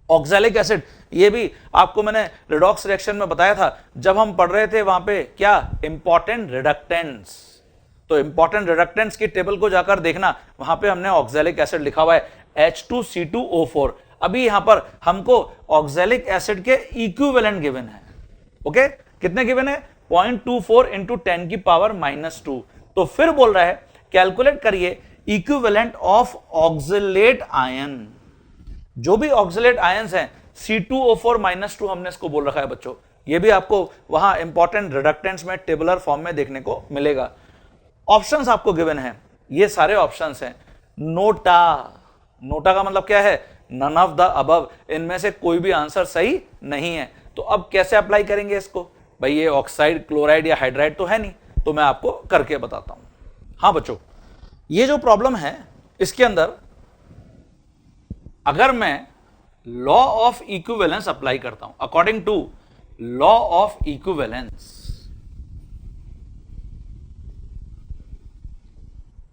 oxalic acid ये भी आपको मैंने रिडॉक्स रिएक्शन में बताया था जब हम पढ़ रहे थे, वहां पे क्या इंपॉर्टेंट रिडक्टेंट्स, तो इंपॉर्टेंट रिडक्टेंट्स की टेबल को जाकर देखना, वहां पे हमने ऑक्सैलिक एसिड लिखा हुआ है H2C2O4। अभी यहां पर हमको ऑक्सैलिक एसिड के इक्विवेलेंट गिवन है। ओके, कितने गिवन है? 0.24 इंटू 10 की पावर -2। तो फिर बोल रहा है कैलकुलेट करिए इक्विवेलेंट ऑफ ऑक्सलेट आयन। जो भी ऑक्सलेट आयंस हैं, C2O4 -2 हमने इसको बोल रखा है बच्चों। ये भी आपको वहां इंपॉर्टेंट रिडक्टेंट्स में टेबुलर फॉर्म में देखने को मिलेगा। ऑप्शंस आपको गिवन है, ये सारे ऑप्शंस हैं। नोटा, नोटा का मतलब क्या है? नन ऑफ द अबव, इनमें से कोई भी आंसर सही नहीं है। तो अब कैसे अप्लाई करेंगे इसको? भाई ये ऑक्साइड, क्लोराइड या हाइड्राइड तो है नहीं, तो मैं आपको करके बताता हूं। हाँ बच्चों, ये जो प्रॉब्लम है इसके अंदर अगर मैं लॉ ऑफ इक्विवेलेंस अप्लाई करता हूं, according to law of equivalence,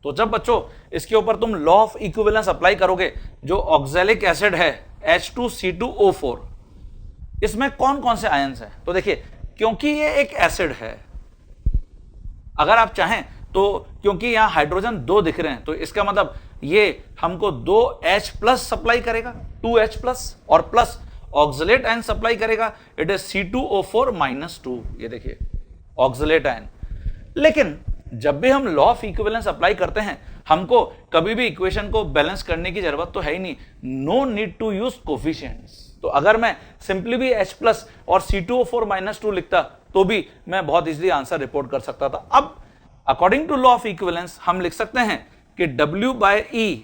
तो जब बच्चों इसके ऊपर तुम लॉ ऑफ इक्विवेलेंस अप्लाई करोगे, जो ऑक्सैलिक एसिड है H2C2O4, इसमें कौन कौन से आयंस हैं? तो देखिए, क्योंकि ये एक एसिड है, अगर आप चाहें तो, क्योंकि यहां हाइड्रोजन 2 दिख रहे हैं, तो इसका मतलब ये हमको 2H+ सप्लाई करेगा, 2H+, और प्लस ऑक्सलेट आयन सप्लाई करेगा, इट इज C2O4 -2। ये देखिए ऑक्सलेट आयन। लेकिन जब भी हम लॉ ऑफ इक्विवेलेंस अप्लाई करते हैं, हमको कभी भी इक्वेशन को बैलेंस करने की जरूरत तो है ही नहीं, no need to use coefficients. तो अगर मैं सिंपली भी H+ और C2O4 -2 लिखता तो भी मैं बहुत इजीली आंसर रिपोर्ट कर सकता था। अब according to law of equivalence हम लिख सकते हैं कि W/E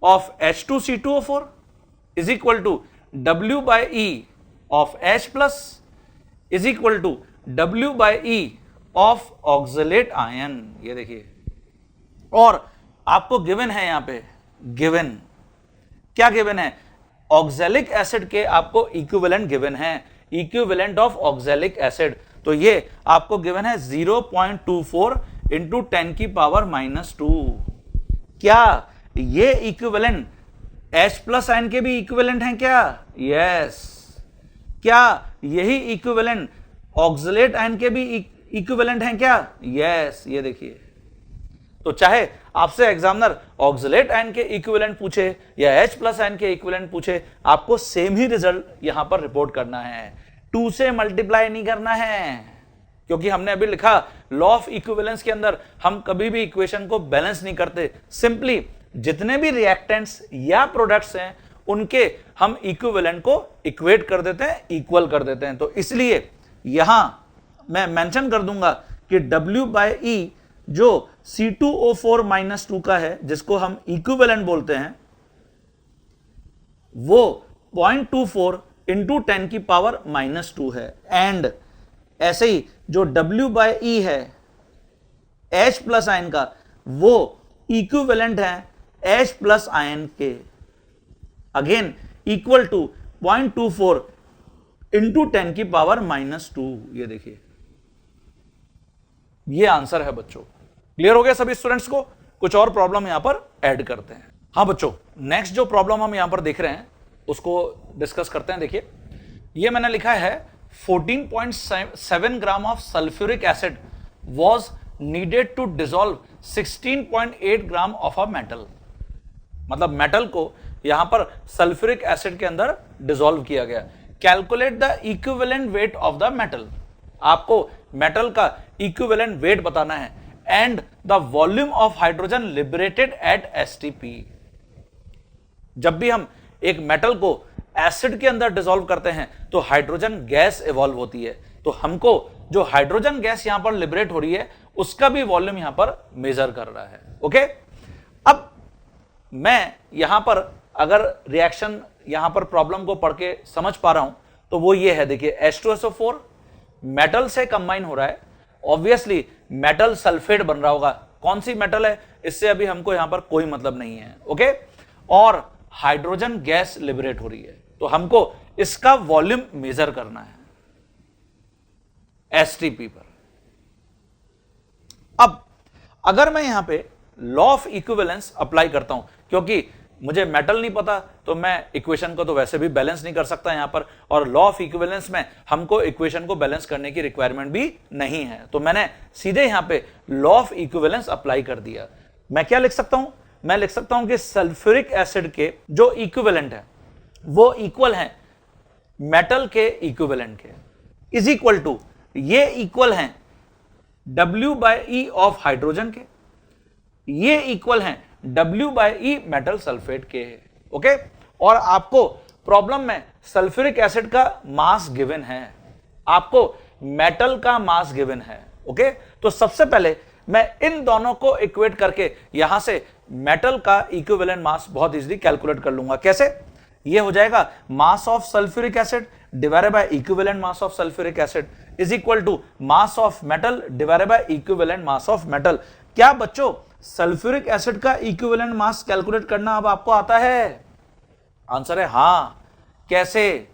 of H2C2O4 is equal to W/E of H+ is equal to W/E of oxalate ion. ये देखिए, और आपको गिवन है यहां पे, गिवन क्या गिवन है? ऑक्सैलिक एसिड के आपको इक्विवेलेंट गिवन है, इक्विवेलेंट ऑफ ऑक्सैलिक एसिड। तो ये आपको गिवन है 0.24 इंटू 10 की पावर -2। क्या ये इक्विवेलेंट H+ आयन के भी इक्विवेलेंट हैं क्या? यस। क्या यही इक्विवेलेंट ऑक्सलेट आयन के भी इक्विवेलेंट हैं क्या? यस। ये देखिए, तो चाहे आपसे एग्जामिनर ऑक्सलेट आयन के इक्विवेलेंट पूछे या H+ आयन के इक्विवेलेंट पूछे, आपको सेम ही रिजल्ट यहां पर रिपोर्ट करना है, 2 से मल्टीप्लाई नहीं करना है। क्योंकि हमने अभी लिखा लॉ ऑफ इक्विवेलेंस के अंदर हम कभी भी इक्वेशन को बैलेंस नहीं करते, सिंपली जितने भी रिएक्टेंट्स या प्रोडक्ट्स हैं उनके हम इक्विवेलेंट को इक्वेट कर देते हैं, इक्वल कर देते हैं। तो इसलिए यहां मैं मेंशन कर दूंगा कि W/E जो C2O4 -2 का है, जिसको हम इक्विवेलेंट बोलते हैं, वो 0.24 इंटू 10 की पावर -2 है। एंड ऐसे ही जो W/E है H+ आयन का, वो इक्विवेलेंट है H+ आयन के, अगेन इक्वल टू 0.24 इंटू 10 की पावर -2। ये देखिए, ये आंसर है बच्चों। क्लियर हो गया सभी स्टूडेंट्स को? कुछ और प्रॉब्लम यहां पर ऐड करते हैं। हाँ बच्चों, नेक्स्ट जो प्रॉब्लम हम यहां पर देख रहे हैं उसको डिस्कस करते हैं। देखिए, ये मैंने लिखा है 14.7 gram of sulphuric acid was needed to dissolve 16.8 gram of a metal. मतलब मेटल को यहां पर सल्फ्यूरिक एसिड के अंदर डिसॉल्व किया गया। Calculate the equivalent weight of the metal. आपको मेटल का इक्विवेलेंट वेट बताना है, and the volume of hydrogen liberated at STP। जब भी हम एक मेटल को एसिड के अंदर डिसॉल्व करते हैं तो हाइड्रोजन गैस इवॉल्व होती है, तो हमको जो हाइड्रोजन गैस यहां पर लिबरेट हो रही है उसका भी वॉल्यूम यहां पर मेजर कर रहा है। ओके, अब मैं यहां पर अगर रिएक्शन यहां पर प्रॉब्लम को पढ़ के समझ पा रहा हूं तो वो ये है, देखिए H2SO4 मेटल से कंबाइन हो रहा है, ऑब्वियसली मेटल सल्फेट बन रहा होगा, कौन सी मेटल है इससे अभी हमको यहां पर कोई मतलब नहीं है, ओके। और हाइड्रोजन गैस लिबरेट हो रही है, तो हमको इसका वॉल्यूम मेजर करना है एसटीपी पर। अब अगर मैं यहां पे लॉ ऑफ इक्विवेलेंस अप्लाई करता हूं, क्योंकि मुझे मेटल नहीं पता तो मैं इक्वेशन को तो वैसे भी बैलेंस नहीं कर सकता यहां पर, और लॉ ऑफ इक्विवेलेंस में हमको इक्वेशन को बैलेंस करने की रिक्वायरमेंट भी नहीं है, तो मैंने सीधे यहां पे लॉ ऑफ इक्विवेलेंस अप्लाई कर दिया। मैं क्या लिख सकता हूं, मैं लिख सकता हूं कि सल्फ्यूरिक एसिड के जो इक्विवेलेंट है वो इक्वल है मेटल के इक्विवेलेंट के, इज इक्वल टू, ये इक्वल हैं W/E ऑफ हाइड्रोजन के, ये इक्वल हैं W/E मेटल सल्फेट के, ओके। और आपको प्रॉब्लम में सल्फ्यूरिक एसिड का मास गिवन है, आपको मेटल का मास गिवन है, ओके। तो सबसे पहले मैं इन दोनों को इक्वेट करके यहां से मेटल का इक्विवेलेंट मास बहुत इजीली कैलकुलेट कर लूंगा। कैसे? ये हो जाएगा mass of sulphuric acid divided by equivalent mass of sulphuric acid is equal to mass of metal divided by equivalent mass of metal. क्या बच्चों सल्फ्यूरिक एसिड का इक्विवेलेंट मास कैलकुलेट करना अब आपको आता है? आंसर है हां। कैसे?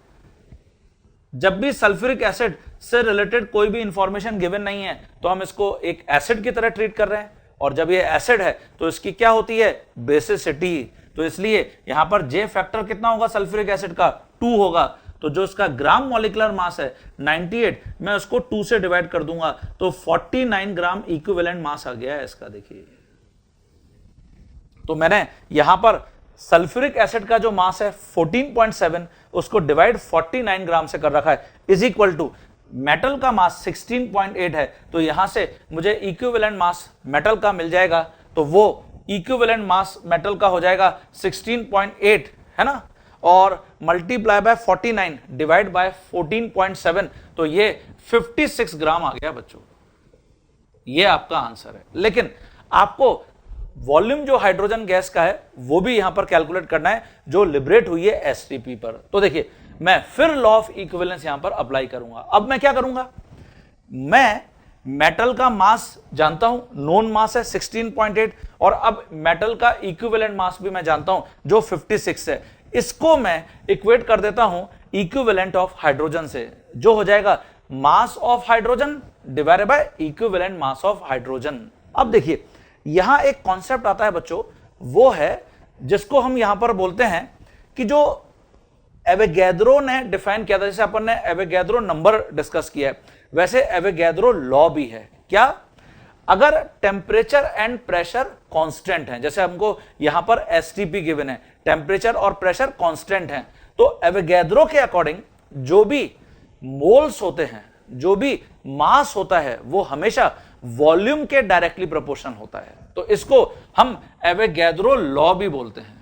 जब भी सल्फ्यूरिक एसिड से रिलेटेड कोई भी इंफॉर्मेशन गिवन नहीं है तो हम इसको एक एसिड की तरह ट्रीट कर रहे हैं, और जब ये एसिड है तो इसकी क्या होती है? बेसिसिटी। तो इसलिए यहां पर जे फैक्टर कितना होगा सल्फ्यूरिक एसिड का? 2 होगा। तो जो इसका ग्राम मॉलिक्यूलर मास है 98, मैं उसको 2 से डिवाइड कर दूंगा तो 49 ग्राम इक्विवेलेंट मास आ गया है इसका। देखिए, तो मैंने यहां पर सल्फ्यूरिक एसिड का जो मास है 14.7 उसको डिवाइड 49 ग्राम से कर रखा है, इज इक्वल टू मेटल का मास 16.8 है, तो यहां से मुझे इक्विवेलेंट मास मेटल का मिल जाएगा, तो वो इक्विवेलेंट मास मेटल का हो जाएगा 16.8, है ना, और मल्टीप्लाई बाय 49 डिवाइड बाय 14.7, तो ये 56 ग्राम आ गया बच्चों। ये आपका आंसर है। लेकिन आपको वॉल्यूम जो हाइड्रोजन गैस का है वो भी यहां पर कैलकुलेट करना है जो लिबरेट हुई है एसटीपी पर। तो देखिए, मैं फिर लॉ ऑफ इक्विवेलेंस यहां पर अप्लाई करूंगा। अब मैं क्या करूंगा, मैं मेटल का मास जानता हूं, नोन मास है 16.8, और अब मेटल का इक्विवेलेंट मास भी मैं जानता हूं जो 56 है। इसको मैं इक्वेट कर देता हूं इक्विवेलेंट ऑफ हाइड्रोजन से, जो हो जाएगा mass of hydrogen divided by equivalent mass of hydrogen. अब देखिए, यहां एक कॉन्सेप्ट आता है बच्चों, वो है जिसको हम यहां पर बोलते हैं कि जो एवोगैड्रो ने डिफाइन किया था, जैसे अपन ने एवोगैड्रो नंबर डिस्कस किया है, वैसे एवोगैड्रो लॉ भी है। क्या? अगर टेम्परेचर एंड प्रेशर कांस्टेंट है, जैसे हमको यहां पर एसटीपी गिवन है, टेम्परेचर और प्रेशर कांस्टेंट है, तो एवोगैड्रो के अकॉर्डिंग जो भी मोल्स होते हैं, जो भी मास होता है, वो हमेशा वॉल्यूम के डायरेक्टली प्रोपोर्शनल होता है। तो इसको हम एवोगैड्रो लॉ भी बोलते हैं,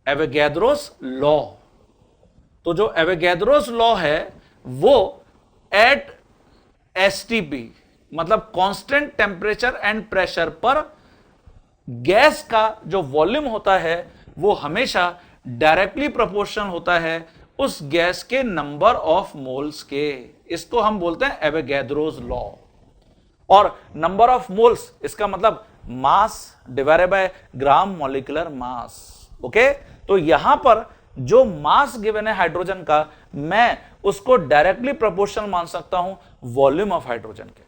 एवोगैड्रोस लॉ। तो जो एवोगैड्रोस लॉ है वो एट एसटीपी, मतलब कांस्टेंट टेम्परेचर एंड प्रेशर पर गैस का जो वॉल्यूम होता है वो हमेशा डायरेक्टली प्रोपोर्शनल होता है उस गैस के नंबर ऑफ मोल्स के। इसको हम बोलते हैं एवोगैड्रोस लॉ। और नंबर ऑफ मोल्स इसका मतलब mass divided by gram molecular mass, okay. तो यहां पर जो मास गिवन है हाइड्रोजन का, मैं उसको डायरेक्टली प्रोपोर्शनल मान सकता हूं वॉल्यूम ऑफ हाइड्रोजन के,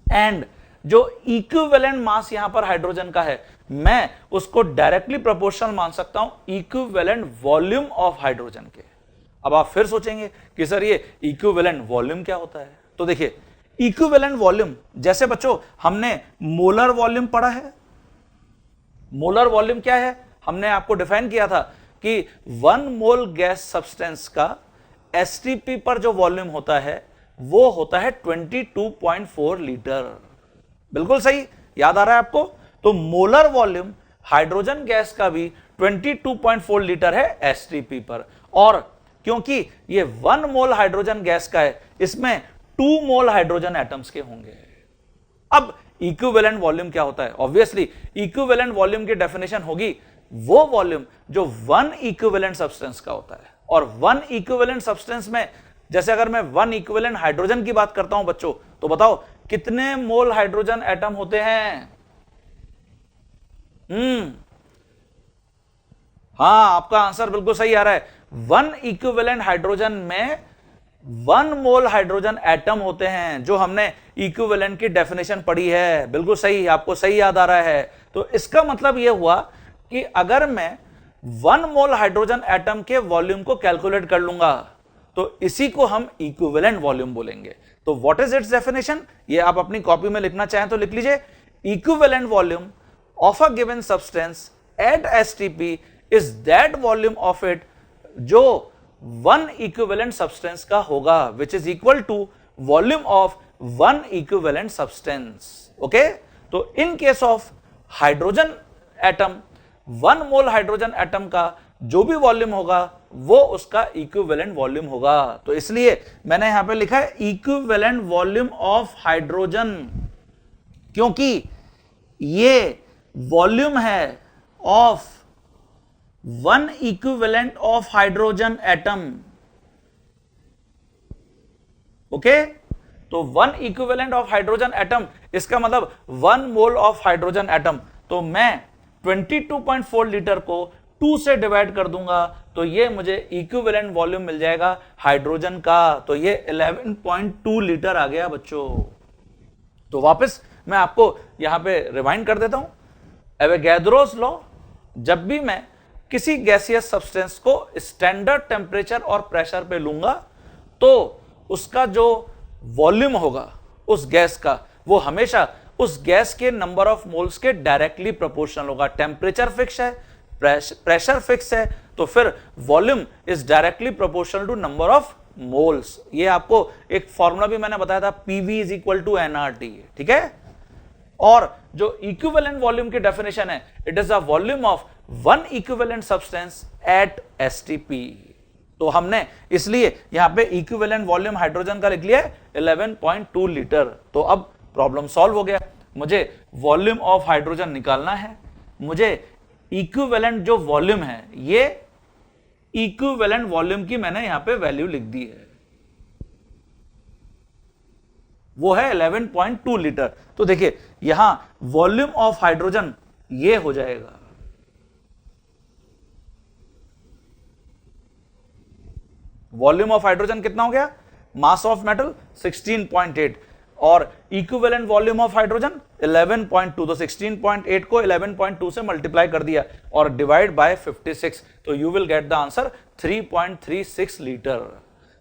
एंड जो इक्विवेलेंट मास यहां पर हाइड्रोजन का है, मैं उसको डायरेक्टली प्रोपोर्शनल मान सकता हूं इक्विवेलेंट वॉल्यूम ऑफ हाइड्रोजन के। अब आप फिर सोचेंगे कि सर ये इक्विवेलेंट वॉल्यूम क्या होता है? तो देखिए, इक्विवेलेंट वॉल्यूम, जैसे बच्चों हमने मोलर वॉल्यूम पढ़ा है, मोलर वॉल्यूम क्या है हमने आपको डिफाइन किया था कि 1 मोल गैस सब्सटेंस का एसटीपी पर जो वॉल्यूम होता है वो होता है 22.4 लीटर। बिल्कुल सही, याद आ रहा है आपको? तो मोलर वॉल्यूम हाइड्रोजन गैस का भी 22.4 लीटर है एसटीपी पर, और क्योंकि ये 1 मोल हाइड्रोजन गैस का है, इसमें 2 मोल हाइड्रोजन एटम्स के होंगे। अब इक्विवेलेंट वॉल्यूम क्या होता है? ऑब्वियसली इक्विवेलेंट वॉल्यूम की डेफिनेशन होगी वो वॉल्यूम जो 1 इक्विवेलेंट सब्सटेंस का होता है। और 1 इक्विवेलेंट सब्सटेंस में, जैसे अगर मैं 1 इक्विवेलेंट हाइड्रोजन की बात करता हूं बच्चों, तो बताओ कितने मोल हाइड्रोजन एटम होते हैं? हाँ, आपका आंसर बिल्कुल सही आ रहा है। 1 इक्विवेलेंट हाइड्रोजन में 1 मोल हाइड्रोजन एटम होते हैं, जो हमने इक्विवेलेंट की डेफिनेशन पढ़ी है। बिल्कुल सही, आपको सही याद आ रहा है। तो इसका मतलब यह हुआ कि अगर मैं 1 मोल हाइड्रोजन एटम के वॉल्यूम को कैलकुलेट कर लूंगा तो इसी को हम इक्विवेलेंट वॉल्यूम बोलेंगे। तो व्हाट इज इट्स डेफिनेशन, ये आप अपनी कॉपी में लिखना चाहें तो लिख लीजिए। Equivalent volume of a given substance at STP is that volume of it जो 1 इक्विवेलेंट सब्सटेंस का होगा, which is equal to volume of 1 equivalent substance. Okay, तो in case of hydrogen atom, 1 mole hydrogen atom का जो भी volume होगा वो उसका इक्विवेलेंट वॉल्यूम होगा। तो इसलिए मैंने यहां पे लिखा है इक्विवेलेंट वॉल्यूम ऑफ हाइड्रोजन, क्योंकि ये वॉल्यूम है of 1 equivalent of hydrogen atom. Okay, तो 1 इक्विवेलेंट ऑफ हाइड्रोजन एटम, इसका मतलब 1 मोल ऑफ हाइड्रोजन एटम। तो मैं 22.4 लीटर को 2 से डिवाइड कर दूंगा तो ये मुझे इक्विवेलेंट वॉल्यूम मिल जाएगा हाइड्रोजन का। तो ये 11.2 लीटर आ गया बच्चों। तो वापस मैं आपको यहां पे रिवाइंड कर देता हूं। एवोगैड्रोस लॉ, जब भी मैं किसी गैसियस सब्सटेंस को स्टैंडर्ड टेम्परेचर और प्रेशर पे लूंगा तो उसका जो वॉल्यूम होगा उस गैस का, वो हमेशा उस गैस के नंबर ऑफ मोल्स के डायरेक्टली प्रोपोर्शनल होगा। टेम्परेचर फिक्स है, प्रेशर फिक्स है, तो फिर volume is directly proportional to number of moles. ये आपको एक फॉर्मूला भी मैंने बताया था, PV is equal to NRT. ठीक है, और जो इक्विवेलेंट वॉल्यूम की डेफिनेशन है, it is a volume of 1 equivalent substance at STP. तो हमने इसलिए यहां पे इक्विवेलेंट वॉल्यूम हाइड्रोजन का लिख लिया 11.2 लीटर। तो अब प्रॉब्लम सॉल्व हो गया। मुझे वॉल्यूम ऑफ हाइड्रोजन निकालना है, मुझे इक्विवेलेंट जो वॉल्यूम है, ये इक्विवेलेंट वॉल्यूम की मैंने यहां पे वैल्यू लिख दी है, वो है 11.2 लीटर। तो देखिए यहां वॉल्यूम ऑफ हाइड्रोजन ये हो जाएगा, वॉल्यूम ऑफ हाइड्रोजन कितना हो गया, मास ऑफ मेटल 16.8 और इक्विवेलेंट वॉल्यूम ऑफ हाइड्रोजन 11.2। तो 16.8 को 11.2 से मल्टीप्लाई कर दिया और डिवाइड बाय 56, तो you will get the answer 3.36 litre.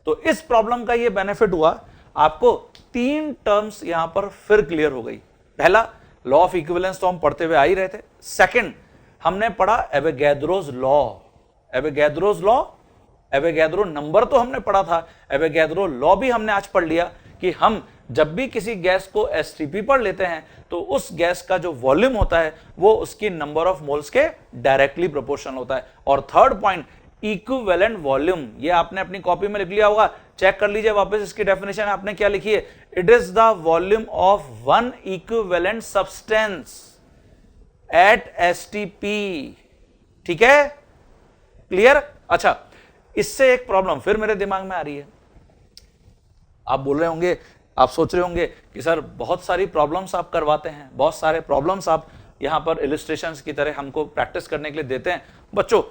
तो इस प्रॉब्लम का ये बेनिफिट हुआ, आपको 3 टर्म्स यहां पर फिर क्लियर हो गई। पहला, लॉ ऑफ इक्विवेलेंस तो हम पढ़ते हुए आ ही रहे थे। सेकंड, हमने पढ़ा Avogadro's law. Avogadro's law, Avogadro number तो हमने पढ़ा था, एवोगैड्रो लॉ भी हमने आज पढ़ लिया कि हम जब भी किसी गैस को एसटीपी पर लेते हैं तो उस गैस का जो वॉल्यूम होता है वो उसकी नंबर ऑफ मोल्स के डायरेक्टली प्रोपोर्शनल होता है। और थर्ड पॉइंट, इक्विवेलेंट वॉल्यूम, ये आपने अपनी कॉपी में लिख लिया होगा, चेक कर लीजिए वापस इसकी डेफिनेशन आपने क्या लिखी है। It is the volume of 1 equivalent substance at STP. ठीक है, क्लियर। अच्छा, इससे एक प्रॉब्लम फिर मेरे दिमाग में आ रही है। आप बोल रहे होंगे, आप सोच रहे होंगे कि सर बहुत सारी प्रॉब्लम्स आप करवाते हैं, बहुत सारे प्रॉब्लम्स आप यहां पर इलस्ट्रेशंस की तरह हमको प्रैक्टिस करने के लिए देते हैं। बच्चों,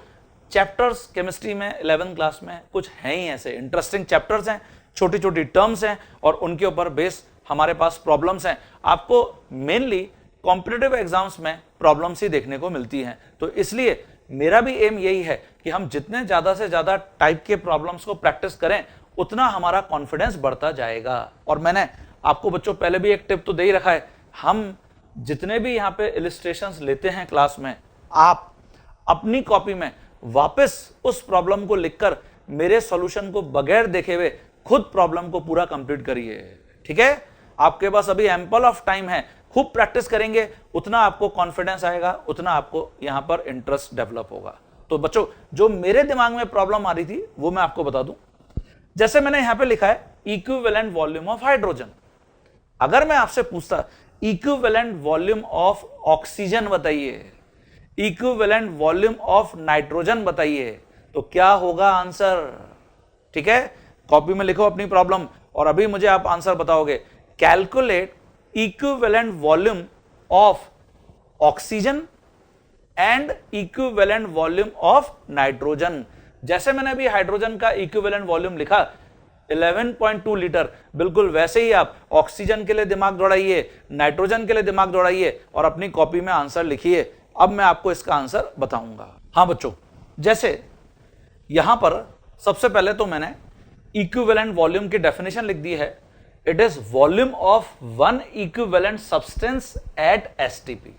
चैप्टर्स केमिस्ट्री में 11th क्लास में कुछ हैं ही ऐसे इंटरेस्टिंग चैप्टर्स हैं, छोटी छोटी टर्म्स हैं और उनके ऊपर बेस हमारे पास प्रॉब्लम्स हैं। आपको मेनली कॉम्पिटिटिव एग्जाम्स में प्रॉब्लम्स ही देखने को मिलती हैं। तो इसलिए मेरा भी एम यही है कि हम जितने ज्यादा से ज्यादा टाइप के प्रॉब्लम्स को प्रैक्टिस करें उतना हमारा कॉन्फिडेंस बढ़ता जाएगा। और मैंने आपको बच्चों पहले भी एक टिप तो दे ही रखा है, हम जितने भी यहाँ पे इलस्ट्रेशंस लेते हैं क्लास में, आप अपनी कॉपी में वापस उस प्रॉब्लम को लिखकर मेरे सॉल्यूशन को बगैर देखे हुए खुद प्रॉब्लम को पूरा कंप्लीट करिए। ठीक है, आपके पास अभी एम्पल ऑफ टाइम है, खूब प्रैक्टिस करेंगे उतना आपको कॉन्फिडेंस आएगा, उतना आपको यहां पर इंटरेस्ट डेवलप होगा। तो बच्चों, जो मेरे दिमाग में प्रॉब्लम आ रही थी वो मैं आपको बता दूं। जैसे मैंने यहां पे लिखा है इक्विवेलेंट वॉल्यूम ऑफ हाइड्रोजन, अगर मैं आपसे पूछता इक्विवेलेंट वॉल्यूम ऑफ ऑक्सीजन बताइए, इक्विवेलेंट वॉल्यूम ऑफ नाइट्रोजन बताइए, तो क्या होगा आंसर। ठीक है, कॉपी में लिखो अपनी प्रॉब्लम और अभी मुझे आप आंसर बताओगे। Calculate equivalent volume of oxygen and equivalent volume of nitrogen. जैसे मैंने अभी हाइड्रोजन का इक्विवेलेंट वॉल्यूम लिखा 11.2 लीटर, बिल्कुल वैसे ही आप ऑक्सीजन के लिए दिमाग दौड़ाइए, नाइट्रोजन के लिए दिमाग दौड़ाइए और अपनी कॉपी में आंसर लिखिए। अब मैं आपको इसका आंसर बताऊंगा। हाँ बच्चों, जैसे यहां पर सबसे पहले तो मैंने इक्विवेलेंट वॉल्यूम की डेफिनेशन लिख दी है। It is volume of one equivalent substance at STP.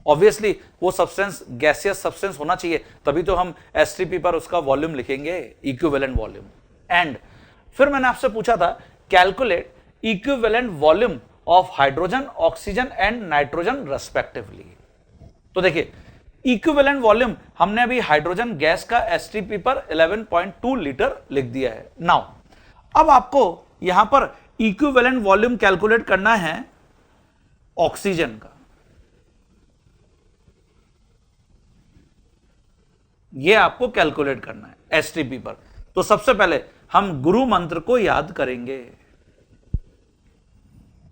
Obviously वो सब्सटेंस गैसियस सब्सटेंस होना चाहिए, तभी तो हम एसटीपी पर उसका वॉल्यूम लिखेंगे, इक्विवेलेंट वॉल्यूम। एंड फिर मैंने आपसे पूछा था calculate equivalent volume of hydrogen, oxygen and nitrogen respectively. तो देखिए इक्विवेलेंट वॉल्यूम हमने अभी हाइड्रोजन गैस का एसटीपी पर 11.2 लीटर लिख दिया है। नाउ अब आपको यहां पर इक्विवेलेंट वॉल्यूम कैलकुलेट करना है ऑक्सीजन का। यह आपको कैलकुलेट करना है एसटीपी पर। तो सबसे पहले हम गुरु मंत्र को याद करेंगे।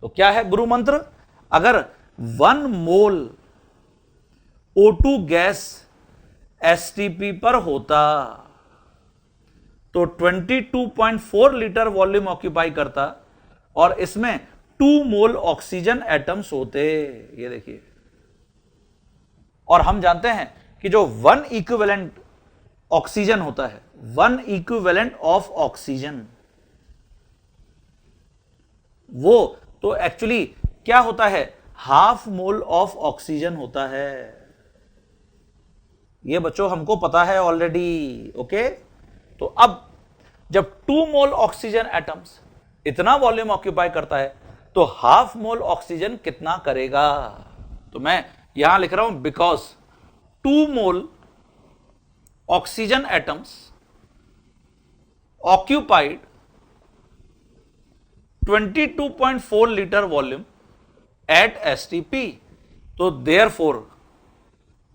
तो क्या है गुरु मंत्र? अगर 1 मोल O2 गैस एसटीपी पर होता तो 22.4 लीटर वॉल्यूम ऑक्यूपाई करता और इसमें 2 मोल ऑक्सीजन एटम्स होते। ये देखिए, और हम जानते हैं कि जो 1 इक्विवेलेंट ऑक्सीजन होता है, 1 इक्विवेलेंट ऑफ ऑक्सीजन, वो तो एक्चुअली क्या होता है, हाफ मोल ऑफ ऑक्सीजन होता है। ये बच्चों हमको पता है ऑलरेडी। ओके, तो अब जब 2 मोल ऑक्सीजन एटम्स इतना वॉल्यूम ऑक्यूपाई करता है तो हाफ मोल ऑक्सीजन कितना करेगा? तो मैं यहां लिख रहा हूं because 2 mole oxygen atoms occupied 22.4 litre volume at STP. तो देयरफॉर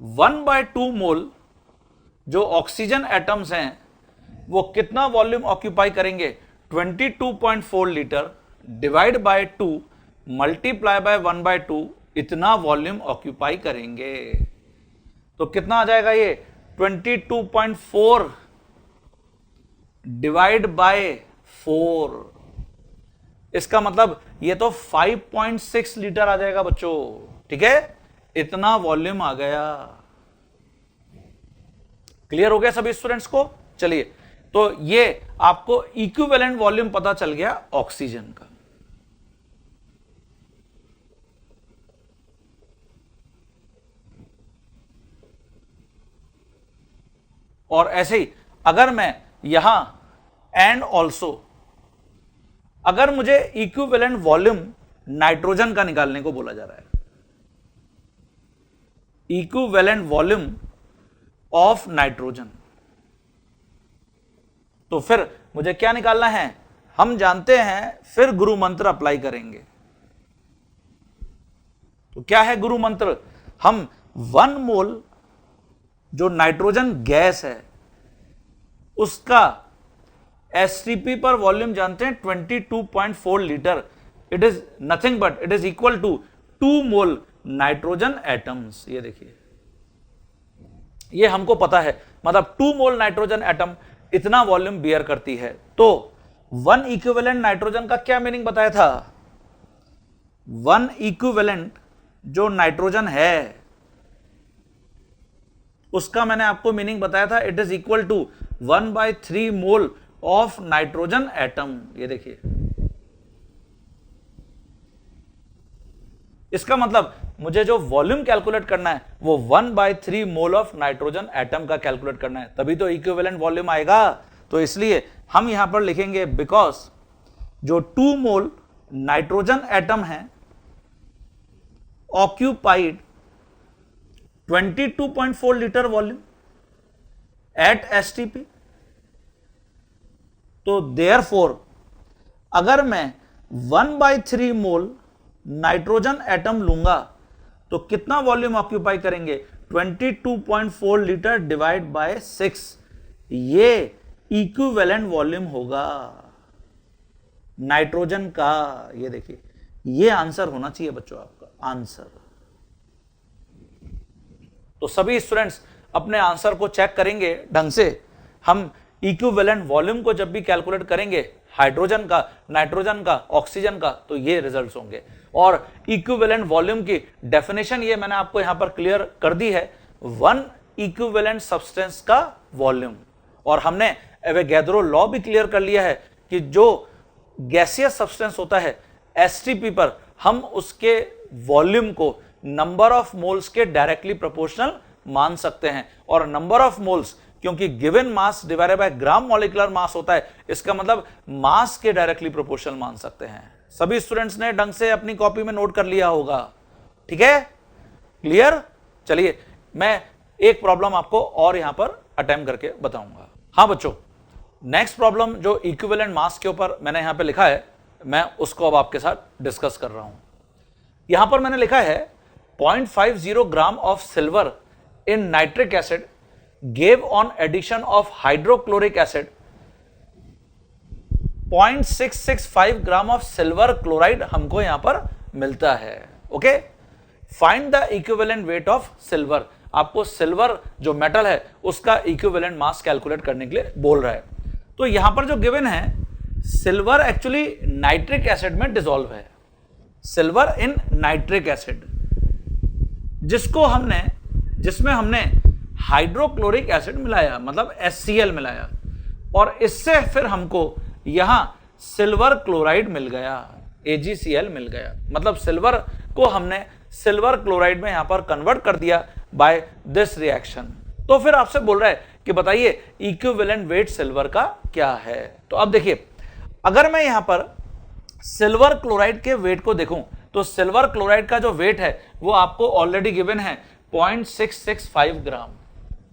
1/2 मोल जो ऑक्सीजन एटम्स हैं वो कितना वॉल्यूम ऑक्यूपाई करेंगे? 22.4 litre divide by 2 multiply by 1/2, इतना वॉल्यूम ऑक्यूपाई करेंगे। तो कितना आ जाएगा ये? 22.4 डिवाइड बाय 4। इसका मतलब ये तो 5.6 लीटर आ जाएगा बच्चों। ठीक है, इतना वॉल्यूम आ गया। क्लियर हो गया सभी स्टूडेंट्स को? चलिए, तो ये आपको इक्विवेलेंट वॉल्यूम पता चल गया ऑक्सीजन का। और ऐसे ही अगर मैं यहां एंड ऑल्सो, अगर मुझे इक्विवेलेंट वॉल्यूम नाइट्रोजन का निकालने को बोला जा रहा है, इक्विवेलेंट वॉल्यूम ऑफ नाइट्रोजन, तो फिर मुझे क्या निकालना है? हम जानते हैं, फिर गुरु मंत्र अप्लाई करेंगे। तो क्या है गुरु मंत्र? हम 1 मोल जो नाइट्रोजन गैस है उसका एसटीपी पर वॉल्यूम जानते हैं 22.4 litre. It is nothing but it is equal to 2 mole nitrogen atoms. ये देखिए, ये हमको पता है, मतलब 2 मोल नाइट्रोजन एटम इतना वॉल्यूम बियर करती है। तो 1 इक्विवेलेंट नाइट्रोजन का क्या मीनिंग बताया था? 1 इक्विवेलेंट जो नाइट्रोजन है उसका मैंने आपको मीनिंग बताया था, it is equal to 1/3 mole of nitrogen atom. ये देखिए, इसका मतलब मुझे जो वॉल्यूम कैलकुलेट करना है वो 1/3 मोल ऑफ नाइट्रोजन एटम का कैलकुलेट करना है, तभी तो इक्विवेलेंट वॉल्यूम आएगा। तो इसलिए हम यहां पर लिखेंगे बिकॉज जो 2 मोल नाइट्रोजन एटम है occupied 22.4 litre volume at STP. तो देयरफॉर अगर मैं 1/3 मोल नाइट्रोजन एटम लूंगा तो कितना वॉल्यूम ऑक्यूपाई करेंगे? 22.4 लीटर डिवाइड बाय 6। ये इक्विवेलेंट वॉल्यूम होगा नाइट्रोजन का। ये देखिए, ये आंसर होना चाहिए बच्चों आपका आंसर। तो सभी स्टूडेंट्स अपने आंसर को चेक करेंगे ढंग से। हम इक्विवेलेंट वॉल्यूम को जब भी कैलकुलेट करेंगे हाइड्रोजन का, नाइट्रोजन का, ऑक्सीजन का, तो ये रिजल्ट्स होंगे। और इक्विवेलेंट वॉल्यूम की डेफिनेशन ये मैंने आपको यहां पर क्लियर कर दी है, वन इक्विवेलेंट सब्सटेंस का वॉल्यूम। और हमने एवोगैड्रो लॉ भी क्लियर कर लिया है कि जो गैसियस सब्सटेंस होता है एसटीपी पर हम उसके वॉल्यूम को नंबर ऑफ मोल्स के डायरेक्टली प्रोपोर्शनल मान सकते हैं। और नंबर ऑफ मोल्स क्योंकि given mass divided by gram molecular मास होता है, इसका मतलब मास के डायरेक्टली प्रोपोर्शनल मान सकते हैं। सभी स्टूडेंट्स ने ढंग से अपनी कॉपी में नोट कर लिया होगा, ठीक है, क्लियर। चलिए मैं एक प्रॉब्लम आपको और यहां पर अटेम्प्ट करके बताऊंगा। हाँ बच्चों, नेक्स्ट प्रॉब्लम जो इक्विवेलेंट मास के ऊपर मैंने यहां पे लिखा है, मैं उसको अब आपके साथ डिस्कस कर रहा हूं। यहां पर मैंने लिखा है 0.50 gram of silver in nitric acid gave on addition of hydrochloric acid 0.665 gram of silver chloride हमको यहां पर मिलता है। Okay, find the equivalent weight of silver. आपको सिल्वर जो मेटल है उसका इक्विवेलेंट मास कैलकुलेट करने के लिए बोल रहा है। तो यहां पर जो गिवन है, सिल्वर एक्चुअली नाइट्रिक एसिड में डिसॉल्व है, सिल्वर इन नाइट्रिक एसिड, जिसमें हमने हाइड्रोक्लोरिक एसिड मिलाया, मतलब HCl मिलाया, और इससे फिर हमको यहां सिल्वर क्लोराइड मिल गया, AgCl मिल गया। मतलब सिल्वर को हमने सिल्वर क्लोराइड में यहां पर कन्वर्ट कर दिया बाय दिस रिएक्शन। तो फिर आपसे बोल रहा है कि बताइए इक्विवेलेंट वेट सिल्वर का क्या है। तो अब देखिए, अगर मैं यहां पर सिल्वर क्लोराइड के वेट को देखूं तो सिल्वर क्लोराइड का जो वेट है वो आपको ऑलरेडी गिवन है 0.665 ग्राम।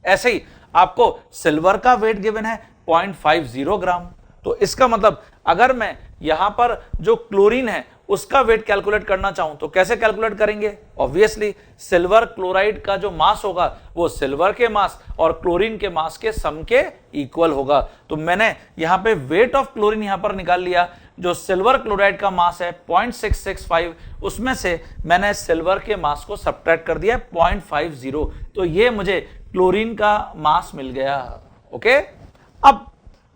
ऐसे ही आपको सिल्वर का वेट गिवन है 0.50 ग्राम। तो इसका मतलब अगर मैं यहां पर जो क्लोरीन है उसका वेट कैलकुलेट करना चाहूं तो कैसे कैलकुलेट करेंगे? ऑब्वियसली सिल्वर क्लोराइड का जो मास होगा वो सिल्वर के मास और क्लोरीन के मास के सम के इक्वल होगा। तो मैंने यहां पे वेट ऑफ क्लोरीन यहां पर निकाल लिया। जो सिल्वर क्लोराइड का मास है 0.665, उसमें से मैंने सिल्वर के मास को सब्ट्रैक्ट कर दिया 0.50, तो ये मुझे क्लोरीन का मास मिल गया। ओके, अब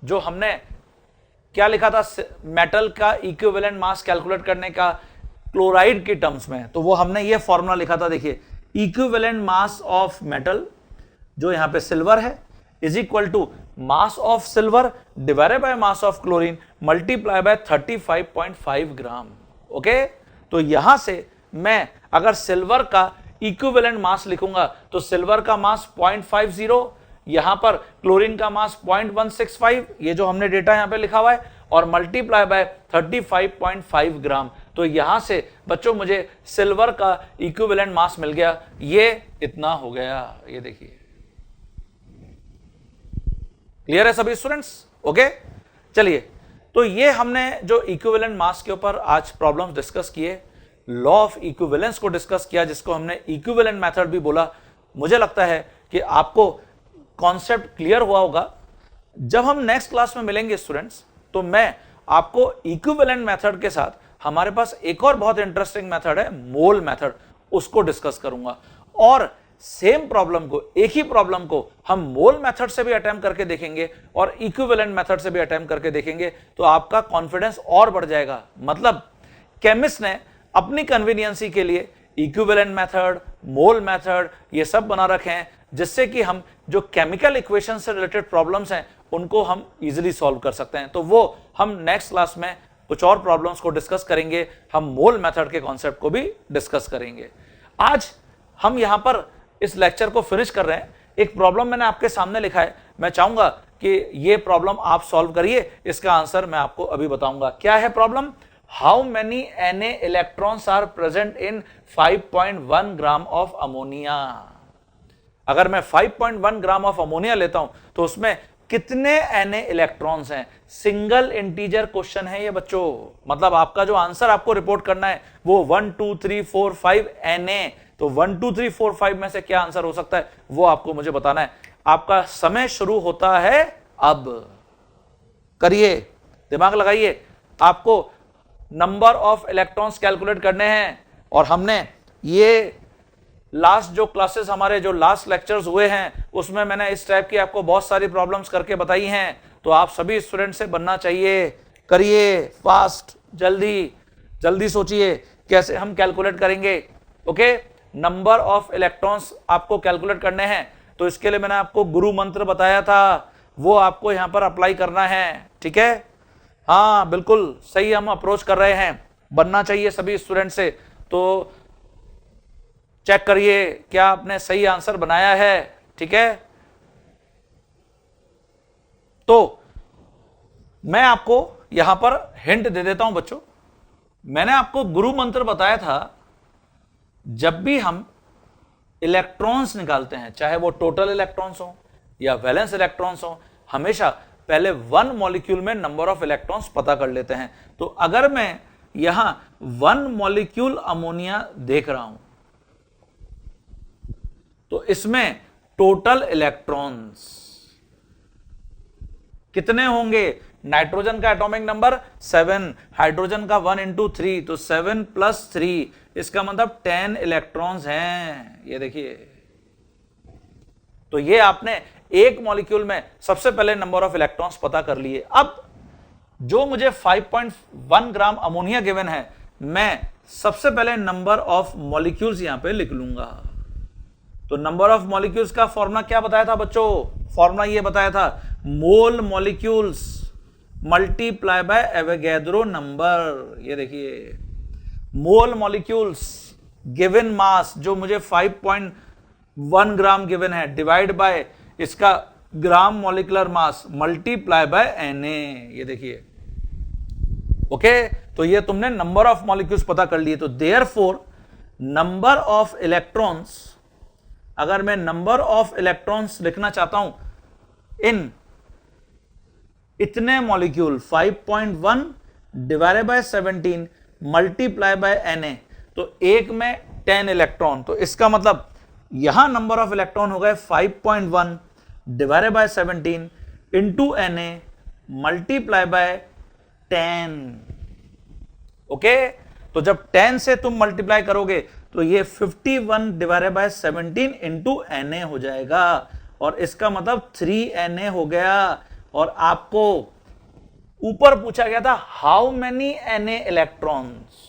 जो हमने क्या लिखा था मेटल का इक्विवेलेंट मास कैलकुलेट करने का क्लोराइड के टर्म्स में, तो वो हमने ये फॉर्मूला लिखा था, देखिए इक्विवेलेंट मास ऑफ मेटल जो यहां पे सिल्वर है is equal to mass of silver divided by mass of chlorine multiply by 35.5 gram. Okay, तो यहां से मैं अगर सिल्वर का इक्विवेलेंट मास लिखूंगा तो सिल्वर का मास 0.50, यहां पर क्लोरीन का मास 0.165, ये जो हमने डेटा यहां पे लिखा हुआ है, और मल्टीप्लाई बाय 35.5 ग्राम। तो यहां से बच्चों मुझे सिल्वर का इक्विवेलेंट मास मिल गया, ये इतना हो गया। ये देखिए, क्लियर है सभी स्टूडेंट्स? ओके, चलिए, तो ये हमने जो इक्विवेलेंट मास के ऊपर आज प्रॉब्लम्स डिस्कस किए, लॉ ऑफ इक्विवेलेंस को डिस्कस किया, जिसको हमने इक्विवेलेंट मेथड भी बोला। मुझे लगता है कि आपको कॉन्सेप्ट क्लियर हुआ होगा। जब हम नेक्स्ट क्लास में मिलेंगे स्टूडेंट्स, तो मैं आपको इक्विवेलेंट मेथड के साथ हमारे पास एक और बहुत इंटरेस्टिंग मेथड है मोल मेथड, उसको डिस्कस करूंगा। और सेम प्रॉब्लम को, एक ही प्रॉब्लम को हम मोल मेथड से भी अटेम्प्ट करके देखेंगे और इक्विवेलेंट मेथड से भी अटेम्प्ट करके देखेंगे, तो आपका कॉन्फिडेंस और बढ़ जाएगा। मतलब केमिस्ट ने अपनी कन्वीनियंसी के लिए इक्विवेलेंट मेथड, मोल मेथड, ये सब बना रखे हैं, जिससे कि हम जो केमिकल इक्वेशन से रिलेटेड प्रॉब्लम्स हैं उनको हम इजीली सॉल्व कर सकते हैं। तो वो हम नेक्स्ट क्लास में कुछ और प्रॉब्लम्स को डिस्कस करेंगे, हम मोल मेथड के कॉन्सेप्ट को भी डिस्कस करेंगे। आज हम यहां पर इस लेक्चर को फिनिश कर रहे हैं। एक प्रॉब्लम मैंने आपके सामने लिखा है, मैं चाहूंगा कि ये प्रॉब्लम आप सॉल्व करिए, इसका आंसर मैं आपको अभी बताऊंगा। क्या है problem? How many Na electrons are present in 5.1 gram of ammonia. अगर मैं 5.1 ग्राम ऑफ अमोनिया लेता हूं तो उसमें कितने Na इलेक्ट्रॉन्स हैं? सिंगल इंटीजर क्वेश्चन है ये बच्चों। मतलब आपका जो आंसर आपको रिपोर्ट करना है वो 1 2 3 4 5 Na, तो 1 2 3 4 5 में से क्या आंसर हो सकता है वो आपको मुझे बताना है। आपका समय शुरू होता है अब। करिए, दिमाग लगाइए। आपको नंबर ऑफ इलेक्ट्रॉन्स कैलकुलेट करने हैं। और हमने ये लास्ट जो क्लासेस हमारे जो लास्ट लेक्चर्स हुए हैं उसमें मैंने इस टाइप की आपको बहुत सारी प्रॉब्लम्स करके बताई हैं। तो आप सभी स्टूडेंट से बनना चाहिए, करिए फास्ट, जल्दी जल्दी सोचिए कैसे हम कैलकुलेट करेंगे। ओके, नंबर ऑफ इलेक्ट्रॉन्स आपको कैलकुलेट करने हैं। तो इसके लिए मैंने आपको गुरु मंत्र बताया था, वो आपको यहां पर अप्लाई करना है। ठीक है, हाँ बिल्कुल सही हम अप्रोच कर रहे हैं, बनना चाहिए सभी स्टूडेंट से। तो चेक करिए क्या आपने सही आंसर बनाया है। ठीक है, तो मैं आपको यहां पर हिंट दे देता हूं बच्चों। मैंने आपको गुरु मंत्र बताया था, जब भी हम इलेक्ट्रॉन्स निकालते हैं, चाहे वो टोटल इलेक्ट्रॉन्स हो या वैलेंस इलेक्ट्रॉन्स हो, हमेशा पहले वन मॉलिक्यूल में नंबर ऑफ इलेक्ट्रॉन्स पता कर लेते हैं। तो अगर मैं यहां वन मॉलिक्यूल अमोनिया देख रहा हूं तो इसमें टोटल इलेक्ट्रॉन्स कितने होंगे? नाइट्रोजन का एटॉमिक नंबर 7, हाइड्रोजन का 1 into 3, तो 7 + 3, इसका मतलब 10 इलेक्ट्रॉन्स हैं। ये देखिए, तो ये आपने एक मॉलिक्यूल में सबसे पहले नंबर ऑफ इलेक्ट्रॉन्स पता कर लिए। अब जो मुझे 5.1 ग्राम अमोनिया गिवन है, मैं सबसे पहले नंबर ऑफ मॉलिक्यूल्स यहां पे लिख लूंगा। तो नंबर ऑफ मॉलिक्यूल्स का फॉर्मूला क्या बताया था बच्चों? फॉर्मूला ये बताया था, mole molecules multiply by Avogadro number. ये देखिए, मोल मॉलिक्यूल्स गिवन मास जो मुझे 5.1 ग्राम गिवन है, डिवाइड बाय इसका gram molecular mass multiply by Na। ये देखिए, ओके, तो ये तुमने नंबर ऑफ मॉलिक्यूल्स पता कर लिए। तो देयरफॉर नंबर ऑफ इलेक्ट्रॉन्स, अगर मैं नंबर ऑफ इलेक्ट्रॉन्स लिखना चाहता हूं इन इतने molecule 5.1 divided by 17 multiply by Na, तो एक में 10 इलेक्ट्रॉन, तो इसका मतलब यहां नंबर ऑफ इलेक्ट्रॉन हो गए 5.1 divided by 17 into Na multiply by 10। Okay, तो जब 10 से तुम मल्टीप्लाई करोगे तो ये 51 डिवाइडेड बाय 17 इंटू Na हो जाएगा, और इसका मतलब 3Na हो गया। और आपको ऊपर पूछा गया था हाउ मेनी Na इलेक्ट्रॉन्स,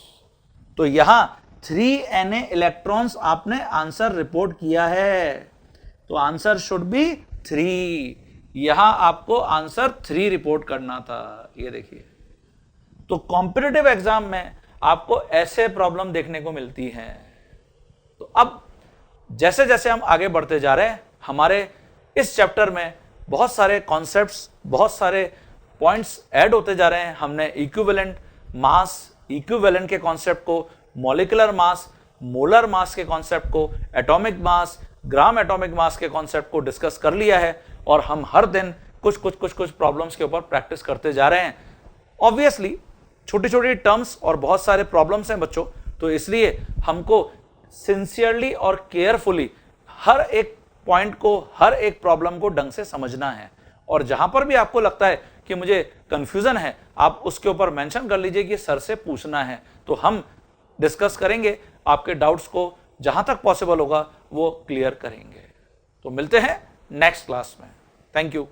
तो यहां 3Na इलेक्ट्रॉन्स आपने आंसर रिपोर्ट किया है, तो आंसर शुड बी 3। यहां आपको आंसर 3 रिपोर्ट करना था। ये देखिए, तो कॉम्पिटिटिव एग्जाम में आपको ऐसे प्रॉब्लम देखने को मिलती हैं। तो अब जैसे जैसे हम आगे बढ़ते जा रहे हैं, हमारे इस चैप्टर में बहुत सारे कॉन्सेप्ट्स, बहुत सारे पॉइंट्स ऐड होते जा रहे हैं। हमने इक्विवेलेंट मास, इक्विवेलेंट के कॉन्सेप्ट को, मॉलिक्यूलर मास, मोलर मास के कॉन्सेप्ट को, एटॉमिक मास, ग्राम एटॉमिक मास के कॉन्सेप्ट को डिस्कस कर लिया है। और हम हर दिन कुछ प्रॉब्लम्स के ऊपर प्रैक्टिस करते जा रहे हैं। ऑब्वियसली छोटी छोटी टर्म्स और बहुत सारे प्रॉब्लम्स हैं बच्चों, तो इसलिए हमको सिंसियरली और केयरफुली हर एक पॉइंट को, हर एक प्रॉब्लम को ढंग से समझना है। और जहां पर भी आपको लगता है कि मुझे कंफ्यूजन है, आप उसके ऊपर मेंशन कर लीजिए कि सर से पूछना है, तो हम डिस्कस करेंगे, आपके डाउट्स को जहां तक पॉसिबल होगा वो क्लियर करेंगे। तो मिलते हैं नेक्स्ट क्लास में। Thank you.